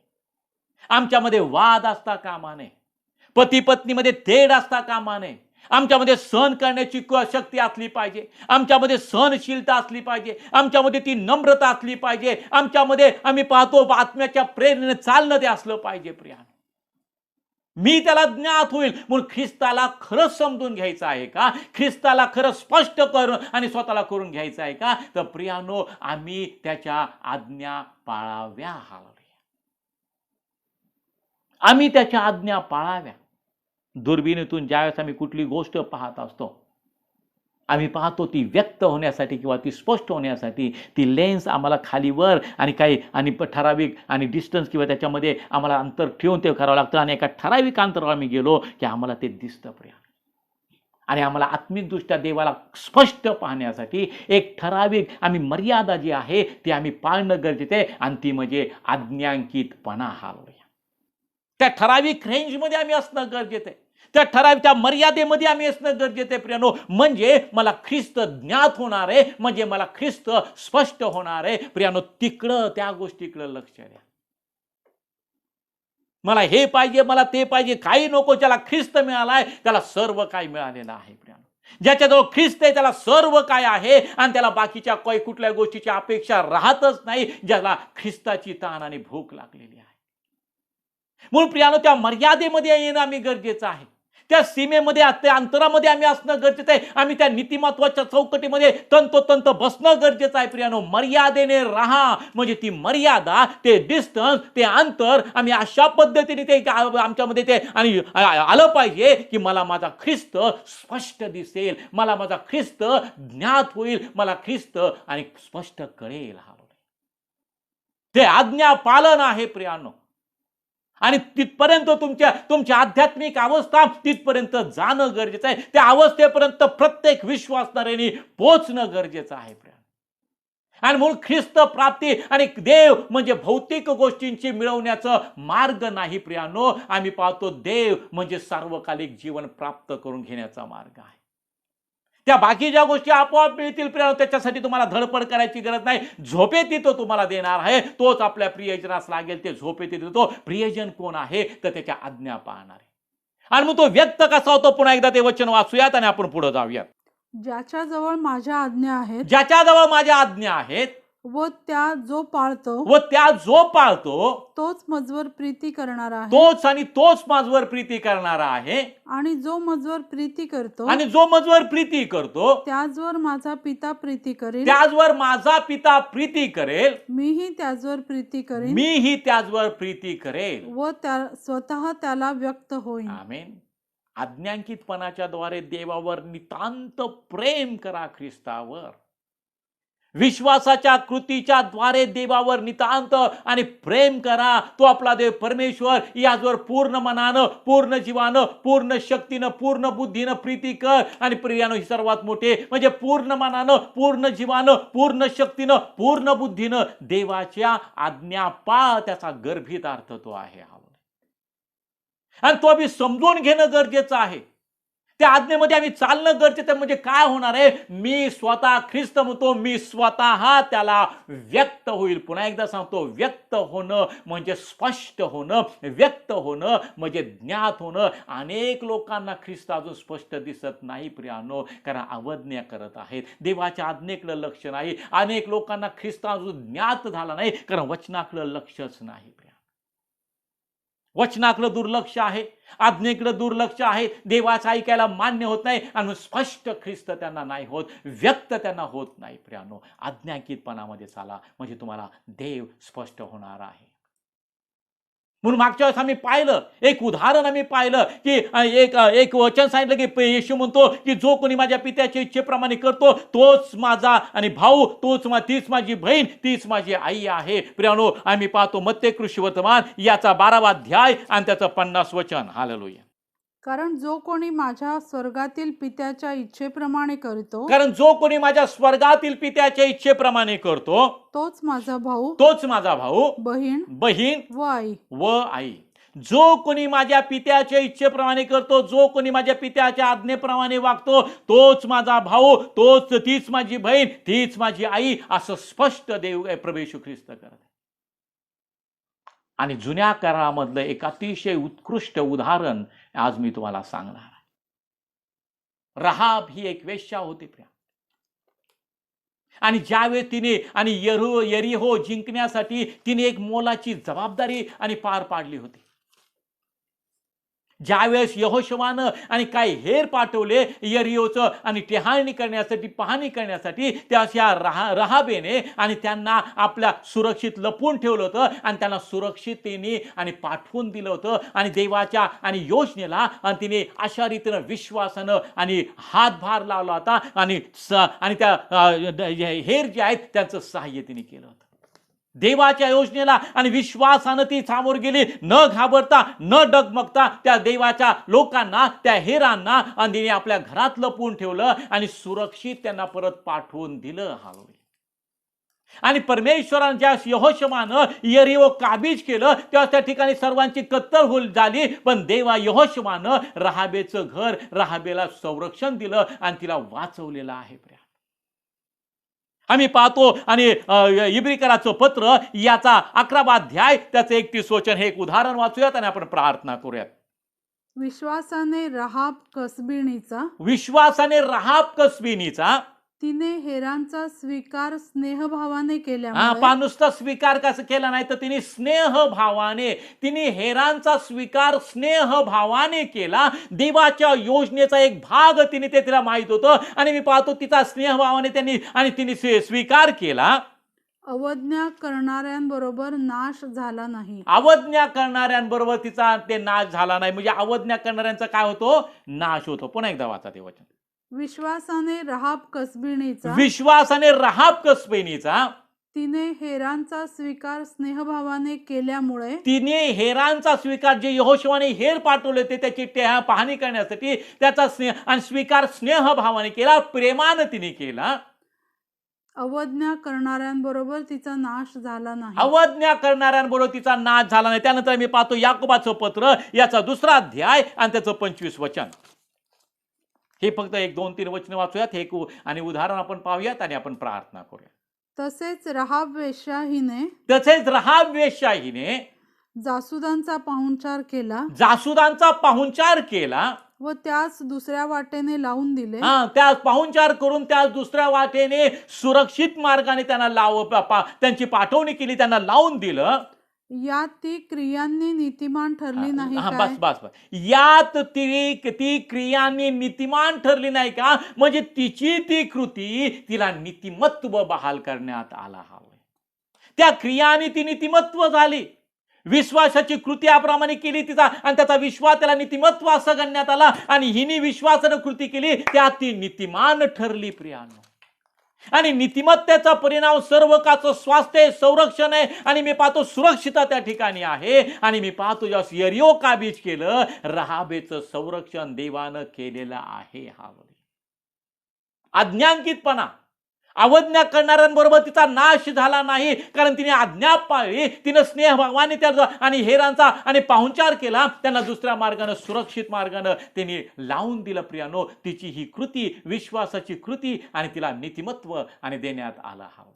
आमच्यामध्ये वाद असता कामा नये, पती पत्नीमध्ये तेढ असता कामा नये, आमच्यामध्ये सहन करण्याची शक्ती असली पाहिजे, आमच्यामध्ये सहनशीलता असली पाहिजे, आमच्यामध्ये ती नम्रता असली पाहिजे, आमच्यामध्ये आम्ही पाहतो आत्म्याच्या प्रेरणेने चालणं ते असलं पाहिजे. प्रियानो, मी त्याला ज्ञात होईल म्हणून ख्रिस्ताला खरंच समजून घ्यायचं आहे का? ख्रिस्ताला खरं स्पष्ट करून आणि स्वतःला करून घ्यायचं आहे का? तर प्रियानो, आम्ही त्याच्या आज्ञा पाळाव्या. आम्ही त्याच्या आज्ञा पाळाव्या. दुर्बिणीतून ज्यावेळेस आम्ही कुठली गोष्ट पाहत असतो, आम्ही पाहतो ती व्यक्त होण्यासाठी किंवा ती स्पष्ट होण्यासाठी ती लेन्स आम्हाला खालीवर आणि काही आणि ठराविक आणि डिस्टन्स किंवा त्याच्यामध्ये आम्हाला अंतर ठेवून ते करावं लागतं. आणि एका ठराविक अंतरावर आम्ही गेलो की आम्हाला ते दिसतं. प्रिया, आणि आम्हाला आत्मिकदृष्ट्या देवाला स्पष्ट पाहण्यासाठी एक ठराविक आम्ही मर्यादा जी आहे ती आम्ही पाळणं गरजेचं आहे. आणि ती म्हणजे आज्ञांकितपणा. त्या ठराविक रेंजमध्ये आम्ही असणं गरजेचं आहे, त्या ठराविक त्या मर्यादेमध्ये आम्ही असणं गरजेचं आहे. प्रियानो, म्हणजे मला ख्रिस्त ज्ञात होणार आहे, म्हणजे मला ख्रिस्त स्पष्ट होणार आहे. प्रियानो, तिकडं त्या गोष्टीकडं लक्ष द्या. मला हे पाहिजे, मला ते पाहिजे, काही नको. ज्याला ख्रिस्त मिळालाय त्याला सर्व काही मिळालेलं आहे. प्रियानो, ज्याच्याजवळ ख्रिस्त आहे त्याला सर्व काय आहे आणि त्याला बाकीच्या काही कुठल्या गोष्टीची अपेक्षा राहतच नाही. ज्याला ख्रिस्ताची ताण आणि भूक लागलेली आहे. म्हणून प्रियानो, त्या मर्यादेमध्ये येणं आम्ही गरजेचं आहे, त्या सीमेमध्ये त्या अंतरामध्ये आम्ही असणं गरजेचं आहे. आम्ही त्या नीतिमत्वाच्या चौकटीमध्ये तंतोतंत बसणं गरजेचं आहे. प्रियानो, मर्यादेने राहा, म्हणजे ती मर्यादा, ते डिस्टन्स, ते अंतर आम्ही अशा पद्धतीने ते आमच्यामध्ये ते आणि आलं पाहिजे की मला माझा ख्रिस्त स्पष्ट दिसेल, मला माझा ख्रिस्त ज्ञात होईल, मला ख्रिस्त आणि स्पष्ट कळेल. ते आज्ञा पालन आहे. प्रियानो, आणि तिथपर्यंत तुमच्या आध्यात्मिक अवस्था तिथपर्यंत जाणं गरजेचं आहे. त्या अवस्थेपर्यंत प्रत्येक विश्वासणाऱ्याने पोचणं गरजेचं आहे. आणि म्हणून ख्रिस्त प्राप्ती आणि देव म्हणजे भौतिक गोष्टींची मिळवण्याचा मार्ग नाही. प्रियानो, आम्ही पाहतो देव म्हणजे सार्वकालिक जीवन प्राप्त करून घेण्याचा मार्ग आहे. त्या बाकीच्या गोष्टी आपोआप मिळतील. प्रियानो, त्याच्यासाठी तुम्हाला धडपड करायची गरज नाही. झोपेत तो तुम्हाला देणार आहे, तोच आपल्या प्रियजनास लागेल. ते झोपेत देतो. प्रियजन कोण आहे? तर त्याच्या आज्ञा पाळणार आहे. आणि मग तो व्यक्त कसा होतो? पुन्हा एकदा ते वचन वाचूयात आणि आपण पुढे जाऊयात. ज्याच्याजवळ माझ्या आज्ञा आहेत, ज्याच्याजवळ माझ्या आज्ञा आहेत व त्या जो पाळतो तोच मजवर प्रीती करणारा आहे. तोच माझवर प्रीती करणारा आहे. आणि जो मजवर प्रीती करतो त्याचवर माझा पिता प्रीती करेल. मीही त्याचवर प्रीती करेल व स्वतः त्याला व्यक्त होईल. आमेन. आज्ञांकितपणाच्या द्वारे देवावर नितांत प्रेम करा. ख्रिस्तावर विश्वासाच्या कृतीच्या द्वारे देवावर नितांत आणि प्रेम करा. तो आपला देव परमेश्वर याचवर पूर्ण मनानं, पूर्ण जीवानं, पूर्ण शक्तीनं, पूर्ण बुद्धीनं प्रीती कर. आणि प्रियानो, ही सर्वात मोठे म्हणजे पूर्ण मनानं, पूर्ण जीवानं, पूर्ण शक्तीनं, पूर्ण बुद्धीनं देवाच्या आज्ञा पाळ. त्याचा गर्भित अर्थ तो आहे. आणि तो आम्ही समजून घेणं गरजेचं आहे. त्या आज्ञेमध्ये आम्ही चालणं गरजेचं. म्हणजे काय होणार आहे? मी स्वतः ख्रिस्त म्हणतो, मी स्वतः त्याला व्यक्त होईल. पुन्हा एकदा सांगतो, व्यक्त होणं म्हणजे स्पष्ट होणं, व्यक्त होणं म्हणजे ज्ञात होणं. अनेक लोकांना ख्रिस्त अजून स्पष्ट दिसत नाही. प्रियानो, कारण अवज्ञा करत आहेत, देवाच्या आज्ञेकडे लक्ष नाही. अनेक लोकांना ख्रिस्त अजून ज्ञात झाला नाही, कारण वचनाकडे लक्षच नाही. वचनाकडे दुर्लक्ष आहे, आज्ञेकडे दुर्लक्ष आहे. देवाचं ऐकायला मान्य होत नाही आणि स्पष्ट ख्रिस्त त्यांना नाही होत, व्यक्त त्यांना होत नाही. प्रियानो, आज्ञांकितपणामध्ये चाला, म्हणजे तुम्हाला देव स्पष्ट होणार आहे. म्हणून मागच्या वेळेस आम्ही पाहिलं, एक उदाहरण आम्ही पाहिलं की एक वचन सांगितलं की येशू म्हणतो की जो कोणी माझ्या पित्याच्या इच्छेप्रमाणे करतो तोच माझा आणि भाऊ, तीच माझी बहीण, तीच माझी आई आहे. प्रियानो, आम्ही पाहतो मत्ते कृषी वर्तमान याचा 12वा अध्याय आणि त्याचं 50 वचन. हालेलुया. कारण जो कोणी माझ्या स्वर्गातील पित्याच्या इच्छेप्रमाणे करतो, तोच माझा भाऊ, बहीण व आई. जो कोणी माझ्या पित्याच्या इच्छेप्रमाणे करतो, जो कोणी माझ्या पित्याच्या आज्ञेप्रमाणे वागतो, तोच माझा भाऊ, तीच माझी बहीण, तीच माझी आई. असं स्पष्ट देव प्रभू येशू ख्रिस्त करत. आणि जुन्या करारामधलं एक अतिशय उत्कृष्ट उदाहरण आज मी तुम्हाला सांगणार आहे. राहाब ही एक वेश्या होती प्रिया. आणि ज्यावेळेस तिने आणि यरीहो जिंकण्यासाठी तिने एक मोलाची जबाबदारी आणि पार पाडली होती. ज्यावेळेस यहोशुवानं आणि काही हेर पाठवले यरीहोचं आणि टेहाळणी करण्यासाठी, पाहणी करण्यासाठी, त्या राहाबेने आणि त्यांना आपल्या सुरक्षित लपवून ठेवलं होतं आणि त्यांना सुरक्षिततेने आणि पाठवून दिलं होतं. आणि देवाच्या आणि योजनेला आणि तिने अशा रीतीनं विश्वासानं आणि हातभार लावला होता आणि त्या हेर जे आहेत त्यांचं सहाय्य तिने केलं होतं. देवाच्या योजनेला आणि विश्वासानं ती सामोर गेली, न घाबरता न डगमगता. त्या देवाच्या लोकांना, त्या हेरांना आणि तिने आपल्या घरात लपवून ठेवलं आणि सुरक्षित त्यांना परत पाठवून दिलं. आणि परमेश्वरानं ज्या यहोशुवानं यरीहो काबीज केलं तेव्हा त्या ठिकाणी सर्वांची कत्तल झाली. पण देवा यहोशुवानं राहाबेचं घर, राहाबेला संरक्षण दिलं आणि तिला वाचवलेलं आहे. आम्ही पाहतो आणि इब्रिकराचं पत्र याचा 11वा अध्याय त्याचं 31 वचन हे एक उदाहरण वाचूयात आणि आपण प्रार्थना करूयात. विश्वासाने राहाब कसबीनीचा तिने हेरांचा स्वीकार स्नेहभावाने केल्यामुळे, नुसता स्वीकार कसं केला नाही तर तिने स्नेहभावाने, तिने हेरांचा स्वीकार स्नेहभावाने केला. देवाच्या योजनेचा एक भाग तिला माहित होतं आणि मी पाहतो तिचा स्नेहभावाने तिने स्वीकार केला. अवज्ञा करणाऱ्यांबरोबर नाश झाला नाही. अवज्ञा करणाऱ्यांबरोबर तिचा ते नाश झाला नाही. म्हणजे अवज्ञा करणाऱ्यांचा काय होतो? नाश होतो. पुन्हा एकदा वाचा ते वचन. विश्वासाने राहाब कसबीनीचा तिने हेरांचा स्वीकार स्नेहभावाने केल्यामुळे, तिने हेरांचा स्वीकार, जे यहोशुवाने हेर पाठवले होते त्याची पाहणी करण्यासाठी, त्याचा स्वीकार स्नेहभावाने केला, प्रेमानं तिने केला. अवज्ञा करणाऱ्यांबरोबर तिचा नाश झाला नाही. अवज्ञा करणाऱ्यांबरोबर तिचा नाश झाला नाही. त्यानंतर मी पाहतो याकोबाचं पत्र याचा 2रा अध्याय आणि त्याचं 25 वचन. हे फक्त 1-2-3 वचन वाचूयात हे आणि उदाहरण आपण पाहूयात आणि आपण प्रार्थना करूया. तसेच राहाब वेश्याहीने जासुदांचा पाहुणचार केला व त्यास दुसऱ्या वाटेने लावून दिले. त्यास पाहुणचार करून त्यास दुसऱ्या वाटेने सुरक्षित मार्गाने त्यांची पाठवणी केली, त्यांना लावून दिलं. यात ती क्रियांनी नीतिमान ठरली नाही काय? बस यात ती क्रियांनी नीतिमान ठरली नाही का? म्हणजे तिची ती कृती तिला नीतिमत्व बहाल करण्यात आला हवं. त्या क्रियांनी ती नीतिमत्व झाली. विश्वासाची कृती याप्रमाणे केली तिचा आणि त्याचा विश्वास त्याला नीतिमत्व असं गणण्यात आला. आणि हिने विश्वासानं कृती केली त्यात ती नीतिमान ठरली प्रियानो. आणि नीतिमत्तेचा परिणाम सर्वकाचं स्वास्थ्य, संरक्षण आहे. आणि मी पाहतो सुरक्षितता त्या ठिकाणी आहे. आणि मी पाहतो ज्यास यरीहो काबीज केलं, राहाबेचं संरक्षण देवानं केलेलं आहे. अज्ञानकीतपणा, अवज्ञा करणाऱ्यांबरोबर तिचा नाश झाला नाही, कारण तिने आज्ञा पाळली. तिने स्नेहभावाने त्या आणि हेरांचा आणि पाहुणचार केला, त्यांना दुसऱ्या मार्गाने, सुरक्षित मार्गाने तिने लावून दिलं. प्रियानो, तिची ही कृती विश्वासाची कृती आणि तिला नीतिमत्व आणि देण्यात आलं हवं.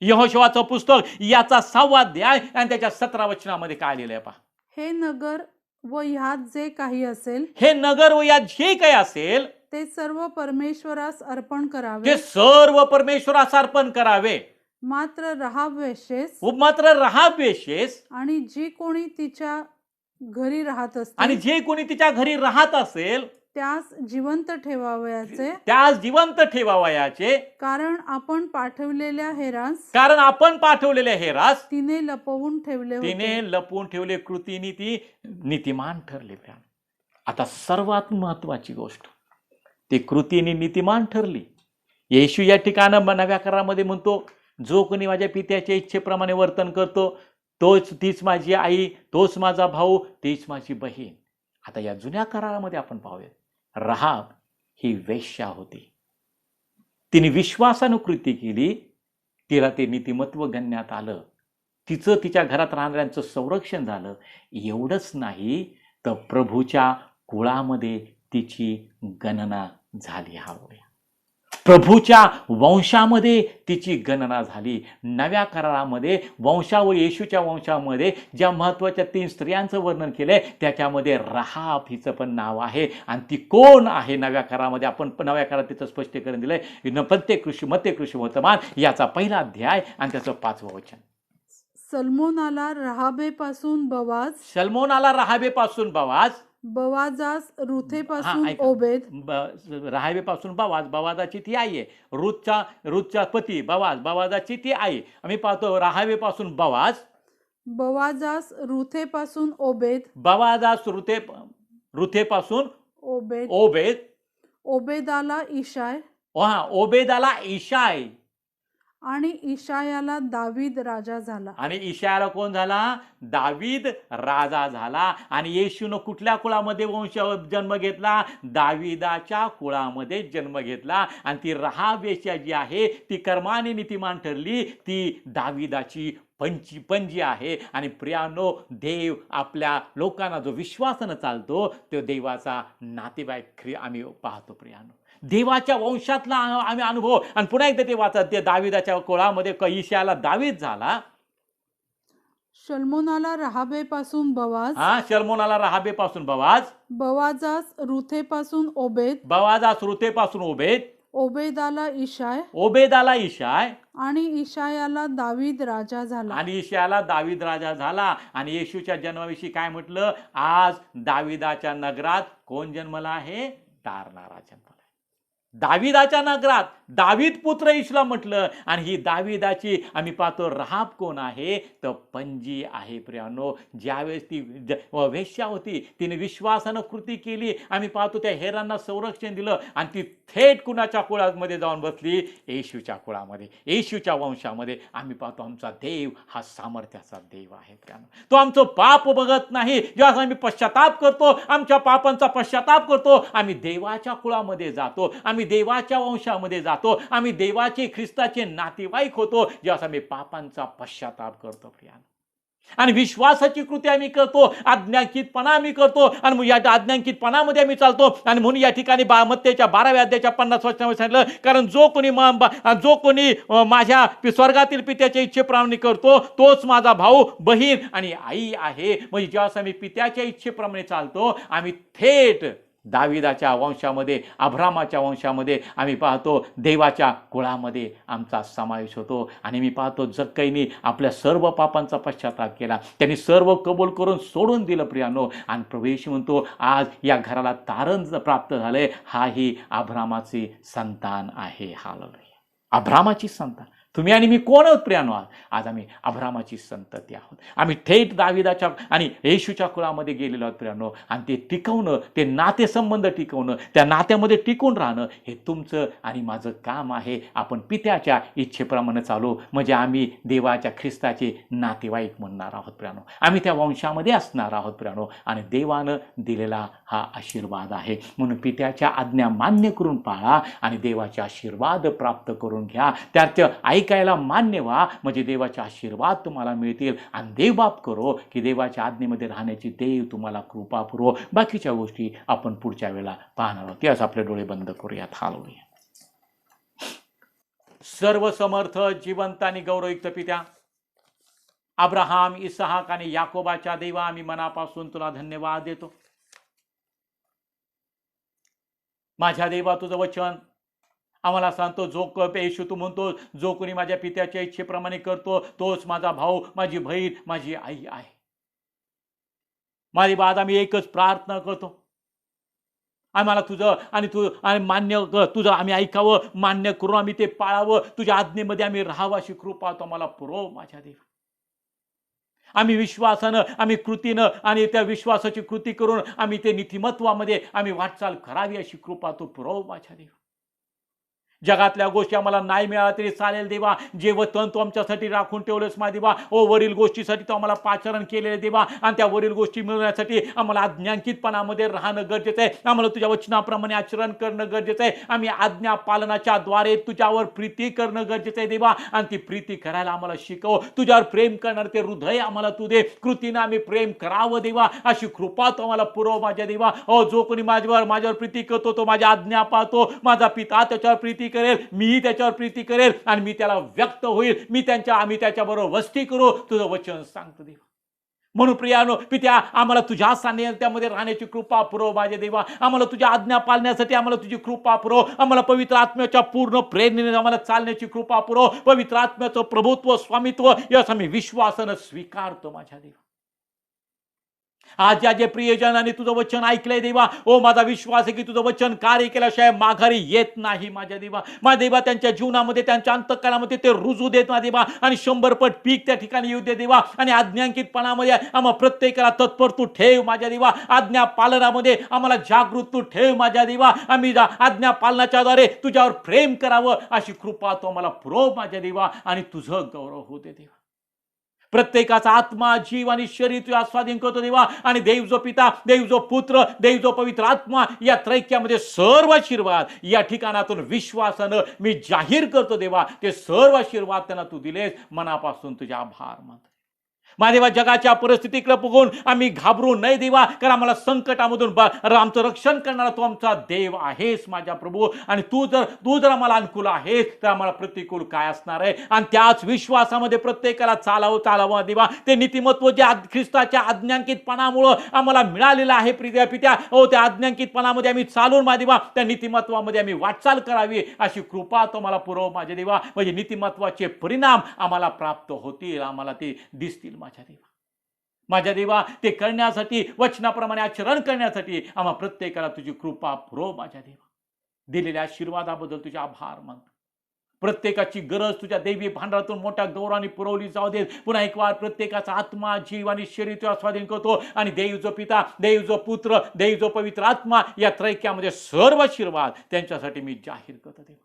यहोशुवाचं पुस्तक याचा 6वा अध्याय आणि त्याच्या 17 वचनामध्ये काय लिहिलंय पहा. हे नगर व ह्यात जे काही असेल ते सर्व परमेश्वरास अर्पण करावे. मात्र राहाब वेश्येस आणि जी कोणी तिच्या घरी राहत असेल त्यास जिवंत ठेवावयाचे, कारण आपण पाठवलेल्या हेरास तिने लपवून ठेवले. कृतीने ती नीतिमान ठरली. आता सर्वात महत्वाची गोष्ट, ती कृतीने नीतिमान ठरली. येशू या ठिकाणी नव्या करारामध्ये म्हणतो, जो कोणी माझ्या पित्याच्या इच्छेप्रमाणे वर्तन करतो तीच माझी आई, तोच माझा भाऊ, तीच माझी बहीण. आता या जुन्या करारामध्ये आपण पाहूया, राहाब ही वेश्या होती. तिने विश्वासानं कृती केली, तिला ते नीतिमत्व गणण्यात आलं. तिच्या घरात राहणाऱ्यांचं संरक्षण झालं. एवढंच नाही तर प्रभूच्या कुळामध्ये तिची गणना झाली. प्रभूच्या वंशामध्ये तिची गणना झाली. नव्या करारामध्ये वंशावळ, येशूच्या वंशामध्ये ज्या महत्वाच्या 3 स्त्रियांचं वर्णन केलंय त्याच्यामध्ये रहाब हिचं पण नाव आहे. आणि ती कोण आहे नव्या करारामध्ये? आपण नव्या करारात तिचं स्पष्टीकरण दिलंय. मत्ते कृषी वर्तमान याचा 1 अध्याय आणि त्याचं 5वं वचन. सल्मोनाला रहाबेपासून बवाज, सल्मोनाला रहाबेपासून बवाज, बवाजास रुथेपासून ऐका. ओबेद, रहाबेपासून बवाजाची ती आई आहे. रूतचा पती बवाजाची ती आई. आम्ही पाहतो रहाबेपासून बवाजास रुथेपासून ओबेद, बवाजास रुथेपासून ओबेद, ओबेदाला इशाय, ओबेदाला इशाय, आणि इशायाला दावीद राजा झाला. आणि इशायाला कोण झाला? दावीद राजा झाला. आणि येशूनं कुठल्या कुळामध्ये जन्म घेतला? दाविदाच्या कुळामध्ये जन्म घेतला. आणि ती रहाब वेश्या जी आहे ती कर्माने नीतिमान ठरली, ती दाविदाची पंजी आहे. आणि प्रियानो, देव आपल्या लोकांना जो विश्वासानं चालतो तो देवाचा नातेवाईक आम्ही पाहतो. प्रियानो, देवाच्या वंशातला आम्ही अनुभव. आणि पुन्हा एकदा ते वाचा, ते दाविदाच्या कुळामध्ये इशायाला दावीद झाला. शल्मोनाला रहाबेपासून बवाज, शल्मोनाला रहाबेपासून बवाज, बवाजास रुथेपासून ओबेद, बवाजास रुथेपासून ओबेद, ओबेदाला इशाय, ओबेदाला इशाय, आणि इशायाला दावीद राजा झाला. आणि इशायाला दावीद राजा झाला. आणि येशूच्या जन्माविषयी काय म्हटलं? आज दाविदाच्या नगरात कोण जन्मला आहे? तारणारा जन्मला. दाविदाच्या नगरात दावीद पुत्र येशूला म्हटलं. आणि ही दाविदाची आम्ही पाहतो रहाब कोण आहे? तर पंजी आहे. प्रियानो, ज्यावेळेस ती वेश्या होती तिने विश्वासानं कृती केली. आम्ही पाहतो त्या हेरांना संरक्षण दिलं आणि ती थेट कुणाच्या कुळामध्ये जाऊन बसली? येशूच्या कुळामध्ये, येशूच्या वंशामध्ये. आम्ही पाहतो आमचा देव हा सामर्थ्याचा देव आहे. प्रियानो, तो आमचं पाप बघत नाही. जेव्हा आम्ही पश्चाताप करतो, आमच्या पापांचा पश्चाताप करतो, आम्ही देवाच्या कुळामध्ये जातो, आम्ही देवाच्या वंशामध्ये जातो, आम्ही देवाचे ख्रिस्ताचे नातेवाईक होतो जेव्हा आम्ही पापांचा पश्चाताप करतो. प्रियानो, आणि विश्वासाची कृती आम्ही करतो, आज्ञांकितपणा आम्ही करतो, आणि या आज्ञांकितपणामध्ये आम्ही चालतो. आणि म्हणून या ठिकाणी मत्तेच्या 12व्या अध्यायाच्या 50 वचनामध्ये सांगितलं, कारण जो कोणी माझ्या स्वर्गातील पित्याच्या इच्छेप्रमाणे करतो तोच माझा भाऊ, बहीण आणि आई आहे. म्हणजे जेव्हा आम्ही पित्याच्या इच्छेप्रमाणे चालतो, आम्ही थेट दाविदाच्या वंशामध्ये, अब्रामाच्या वंशामध्ये आम्ही पाहतो देवाच्या कुळामध्ये आमचा समावेश होतो. आणि मी पाहतो जक्कईने आपल्या सर्व पापांचा पश्चाताप केला, त्यांनी सर्व कबूल करून सोडून दिलं. प्रियानो, आणि प्रभू येशू म्हणतो आज या घराला तारण प्राप्त झालंय. हा ही अब्रामाची संतान आहे. हालेलुया, अब्रामाची संतान. तुम्ही आणि मी कोण आहोत प्रियानो? आज आम्ही अब्रामाची संतती आहोत. आम्ही थेट दाविदाच्या आणि येशूच्या कुळामध्ये गेलेलो आहोत प्रियानो. आणि ते टिकवणं, ते नातेसंबंध टिकवणं, त्या नात्यामध्ये टिकून राहणं हे तुमचं आणि माझं काम आहे. आपण पित्याच्या इच्छेप्रमाणे चालू, म्हणजे आम्ही देवाच्या ख्रिस्ताचे नातेवाईक म्हणणार आहोत प्रियानो. आम्ही त्या वंशामध्ये असणार आहोत प्रियानो. आणि देवानं दिलेला हा आशीर्वाद आहे. म्हणून पित्याच्या आज्ञा मान्य करून पाळा आणि देवाचे आशीर्वाद प्राप्त करून घ्या. त्याचं ऐकायला मान्य व्हा, म्हणजे देवाचे आशीर्वाद तुम्हाला मिळतील. आणि देवबाप करो की देवाच्या आज्ञेमध्ये राहण्याची देव तुम्हाला कृपा पुरवो. बाकीच्या गोष्टी आपण पुढच्या वेळेला पाहणार आहोत. त्यास आपले डोळे बंद करूयात. हालेलुया. सर्व समर्थ, जिवंत आणि गौरवयुक्त पित्या, अब्राहाम, इसहाक आणि याकोबाच्या देवा, आम्ही मनापासून तुला धन्यवाद देतो. माझ्या देवा, तुझं वचन आम्हाला सांगतो, येशू तू म्हणतो, जो कोणी माझ्या पित्याच्या इच्छेप्रमाणे करतो तोच माझा भाऊ, माझी बहीण, माझी आई आहे. माझी बाद आम्ही एकच प्रार्थना करतो, आम्हाला तुझं आणि मान्य तुझं आम्ही ऐकावं, मान्य करून आम्ही ते पाळावं, तुझ्या आज्ञेमध्ये आम्ही राहावं अशी कृपा तो आम्हाला पुरव माझ्या देवा. आम्ही विश्वासानं, आम्ही कृतीनं आणि त्या विश्वासाची कृती करून आम्ही ते नीतिमत्वामध्ये आम्ही वाटचाल करावी अशी कृपा तो पुरव माझ्या देवा. जगातल्या गोष्टी आम्हाला नाही मिळाल्या तरी चालेल देवा, जे वतन तू आमच्यासाठी राखून ठेवलंस मा देवा, वरील गोष्टीसाठी तो आम्हाला पाचारण केलेले देवा, आणि त्या वरील गोष्टी मिळवण्यासाठी आम्हाला आज्ञांकितपणामध्ये राहणं गरजेचं आहे. आम्हाला तुझ्या वचनाप्रमाणे आचरण करणं गरजेचं आहे. आम्ही आज्ञा पालनाच्या द्वारे तुझ्यावर प्रीती करणं गरजेचं आहे देवा, आणि ती प्रीती करायला आम्हाला शिकव. तुझ्यावर प्रेम करणार ते हृदय आम्हाला तू दे. कृतीनं आम्ही प्रेम करावं देवा अशी कृपा तो आम्हाला पुरव माझ्या देवा. जो कोणी माझ्यावर प्रीती करतो तो माझ्या आज्ञा पाळतो, माझा पिता त्याच्यावर प्रीती प्रीती करेल, मीही त्याच्यावर प्रीती करेल आणि मी त्याला व्यक्त होईल, आम्ही त्याच्याबरोबर वस्ती करू, तुझं वचन सांगतो देवा. म्हणून प्रियानो पित्या, आम्हाला तुझ्या सान्निध्यामध्ये राहण्याची कृपा पुरव माझे देवा. आम्हाला तुझ्या आज्ञा पाळण्यासाठी आम्हाला तुझी कृपा पुरव. आम्हाला पवित्र आत्म्याच्या पूर्ण प्रेरणेने आम्हाला चालण्याची कृपा पुरव. पवित्र आत्म्याचं प्रभुत्व, स्वामित्व यास आम्ही विश्वासानं स्वीकारतो माझ्या देवा. आज ज्या जे प्रियजनांनी तुझं वचन ऐकलंय देवा, ओ माझा विश्वास आहे की तुझं वचन कार्य केल्याशिवाय माघारी येत नाही माझ्या देवा. माझ्या देवा, त्यांच्या जीवनामध्ये, त्यांच्या अंतःकरणामध्ये ते रुजू देत माझ्या देवा आणि 100 पट पीक त्या ठिकाणी येऊ दे देवा. आणि आज्ञांकितपणामध्ये आम्हा प्रत्येकाला तत्पर तू ठेव माझ्या देवा. आज्ञा पालनामध्ये आम्हाला जागृत तू ठेव माझ्या देवा. आम्ही आज्ञा पालनाच्या द्वारे तुझ्यावर प्रेम करावं अशी कृपा तो आम्हाला पुरव माझ्या देवा. आणि तुझं गौरव होऊ दे देवा. प्रत्येकाचा आत्मा, जीव आणि शरीर तुझ्या स्वाधीन करतो देवा. आणि देव जो पिता, देव जो पुत्र, देव जो पवित्र आत्मा या त्रैक्यामध्ये सर्व आशीर्वाद या ठिकाणातून विश्वासानं मी जाहीर करतो देवा. ते सर्व आशीर्वाद त्यांना तू दिलेस, मनापासून तुझे आभार मानतो माझ्या देवा. जगाच्या परिस्थितीकडे बघून आम्ही घाबरू नये देवा, कारण आम्हाला संकटामधून आमचं रक्षण करणारा तू आमचा देव आहेस माझ्या प्रभू. आणि तू जर आम्हाला अनुकूल आहेस तर आम्हाला प्रतिकूल काय असणार आहे. आणि त्याच विश्वासामध्ये प्रत्येकाला चालावं देवा. ते नीतिमत्व जे ख्रिस्ताच्या आज्ञांकितपणामुळं आम्हाला मिळालेलं आहे पित्या, हो त्या आज्ञांकितपणामध्ये आम्ही चालून माझ्या देवा त्या नीतिमत्वामध्ये आम्ही वाटचाल करावी अशी कृपा तो मला पुरव माझ्या देवा. म्हणजे नीतिमत्वाचे परिणाम आम्हाला प्राप्त होतील, आम्हाला ते दिसतील माझ्या देवा. ते करण्यासाठी, वचनाप्रमाणे आचरण करण्यासाठी आम्हा प्रत्येकाला तुझी कृपा पुरव माझ्या देवा. दिलेल्या आशीर्वादाबद्दल तुझे आभार मानतो. प्रत्येकाची गरज तुझ्या दैवी भांडारातून मोठ्या गौरवाने पुरवली जाऊ दे. पुन्हा एक वार प्रत्येकाचा आत्मा, जीव आणि शरीर तुझ्या स्वाधीन करतो. आणि देव जो पिता, देव जो पुत्र, देव जो पवित्र आत्मा या त्रैक्यामध्ये सर्व आशीर्वाद त्यांच्यासाठी मी जाहीर करतो देवा.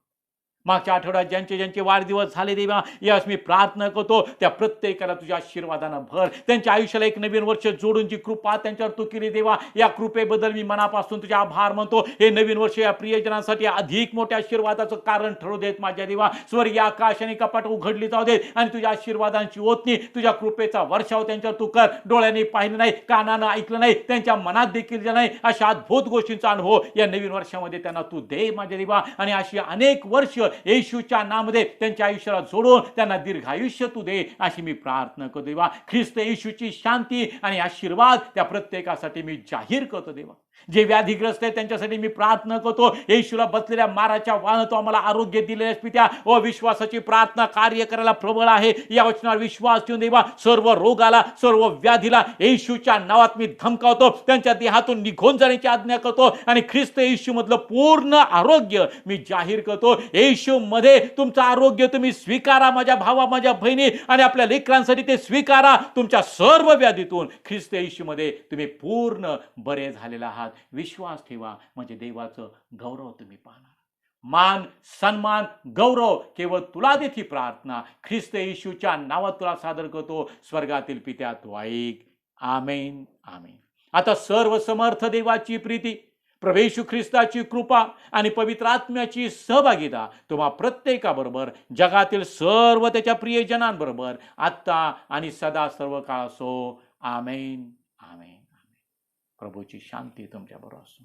मागच्या आठवड्यात ज्यांचे वाढदिवस झाले देवा, यास मी प्रार्थना करतो त्या प्रत्येकाला तुझ्या आशीर्वादानं भर. त्यांच्या आयुष्याला एक नवीन वर्ष जोडून जी कृपा त्यांच्यावर तू केली देवा, या कृपेबद्दल मी मनापासून तुझे आभार मानतो. हे नवीन वर्ष या प्रियजनांसाठी अधिक मोठ्या आशीर्वादाचं कारण ठरू देत माझ्या देवा. स्वर्गीय आकाश आणि कपाट उघडली जाऊ देत आणि तुझ्या आशीर्वादांची ओतणी, तुझ्या कृपेचा वर्षाव त्यांच्यावर तू कर. डोळ्यांनी पाहिलं नाही, कानानं ऐकलं नाही, त्यांच्या मनात देखील नाही, अशा अद्भुत गोष्टींचा अनुभव या नवीन वर्षामध्ये त्यांना तू दे माझ्या देवा. आणि अशी अनेक वर्ष येशूच्या नामामध्ये त्यांच्या आयुष्याला जोडून त्यांना दीर्घायुष्य तू दे अशी मी प्रार्थना करतो देवा. ख्रिस्त येशूची शांती आणि आशीर्वाद त्या प्रत्येकासाठी मी जाहीर करतो देवा. जे व्याधीग्रस्त आहेत त्यांच्यासाठी मी प्रार्थना करतो. येशूला बसलेल्या माराच्या वाहन तो आम्हाला आरोग्य दिलेल्या पित्या, व विश्वासाची प्रार्थना कार्य करायला प्रबळ आहे. या वचनावर विश्वास ठेवून देवा. सर्व रोगाला, सर्व व्याधीला येशूच्या नावात मी धमकावतो. त्यांच्या देहातून निघून जाण्याची आज्ञा करतो. आणि ख्रिस्त येशू मधलं पूर्ण आरोग्य मी जाहीर करतो. येशू मध्ये तुमचं आरोग्य तुम्ही स्वीकारा माझ्या भावा, माझ्या बहिणी आणि आपल्या लेकरांसाठी ते स्वीकारा. तुमच्या सर्व व्याधीतून ख्रिस्त येशू मध्ये तुम्ही पूर्ण बरे झालेला आहात. विश्वास ठेवा, म्हणजे देवाचं गौरव तुम्ही पाहणार. मान, सन्मान, गौरव केवळ तुला देती प्रार्थना ख्रिस्त येशूच्या नावात तुला सादर करतो. स्वर्गातील पित्या तू ऐक. आमेन, आमेन. आता सर्व समर्थ देवाची प्रीती, प्रभू येशू ख्रिस्ताची कृपा आणि पवित्र आत्म्याची सहभागिता तुम्हा प्रत्येकाबरोबर, जगातील सर्व त्याच्या प्रियजनांबरोबर आत्ता आणि सदा सर्व काळ असो. आमेन, आमेन. प्रभूची शांती तुमच्याबरोबर असो.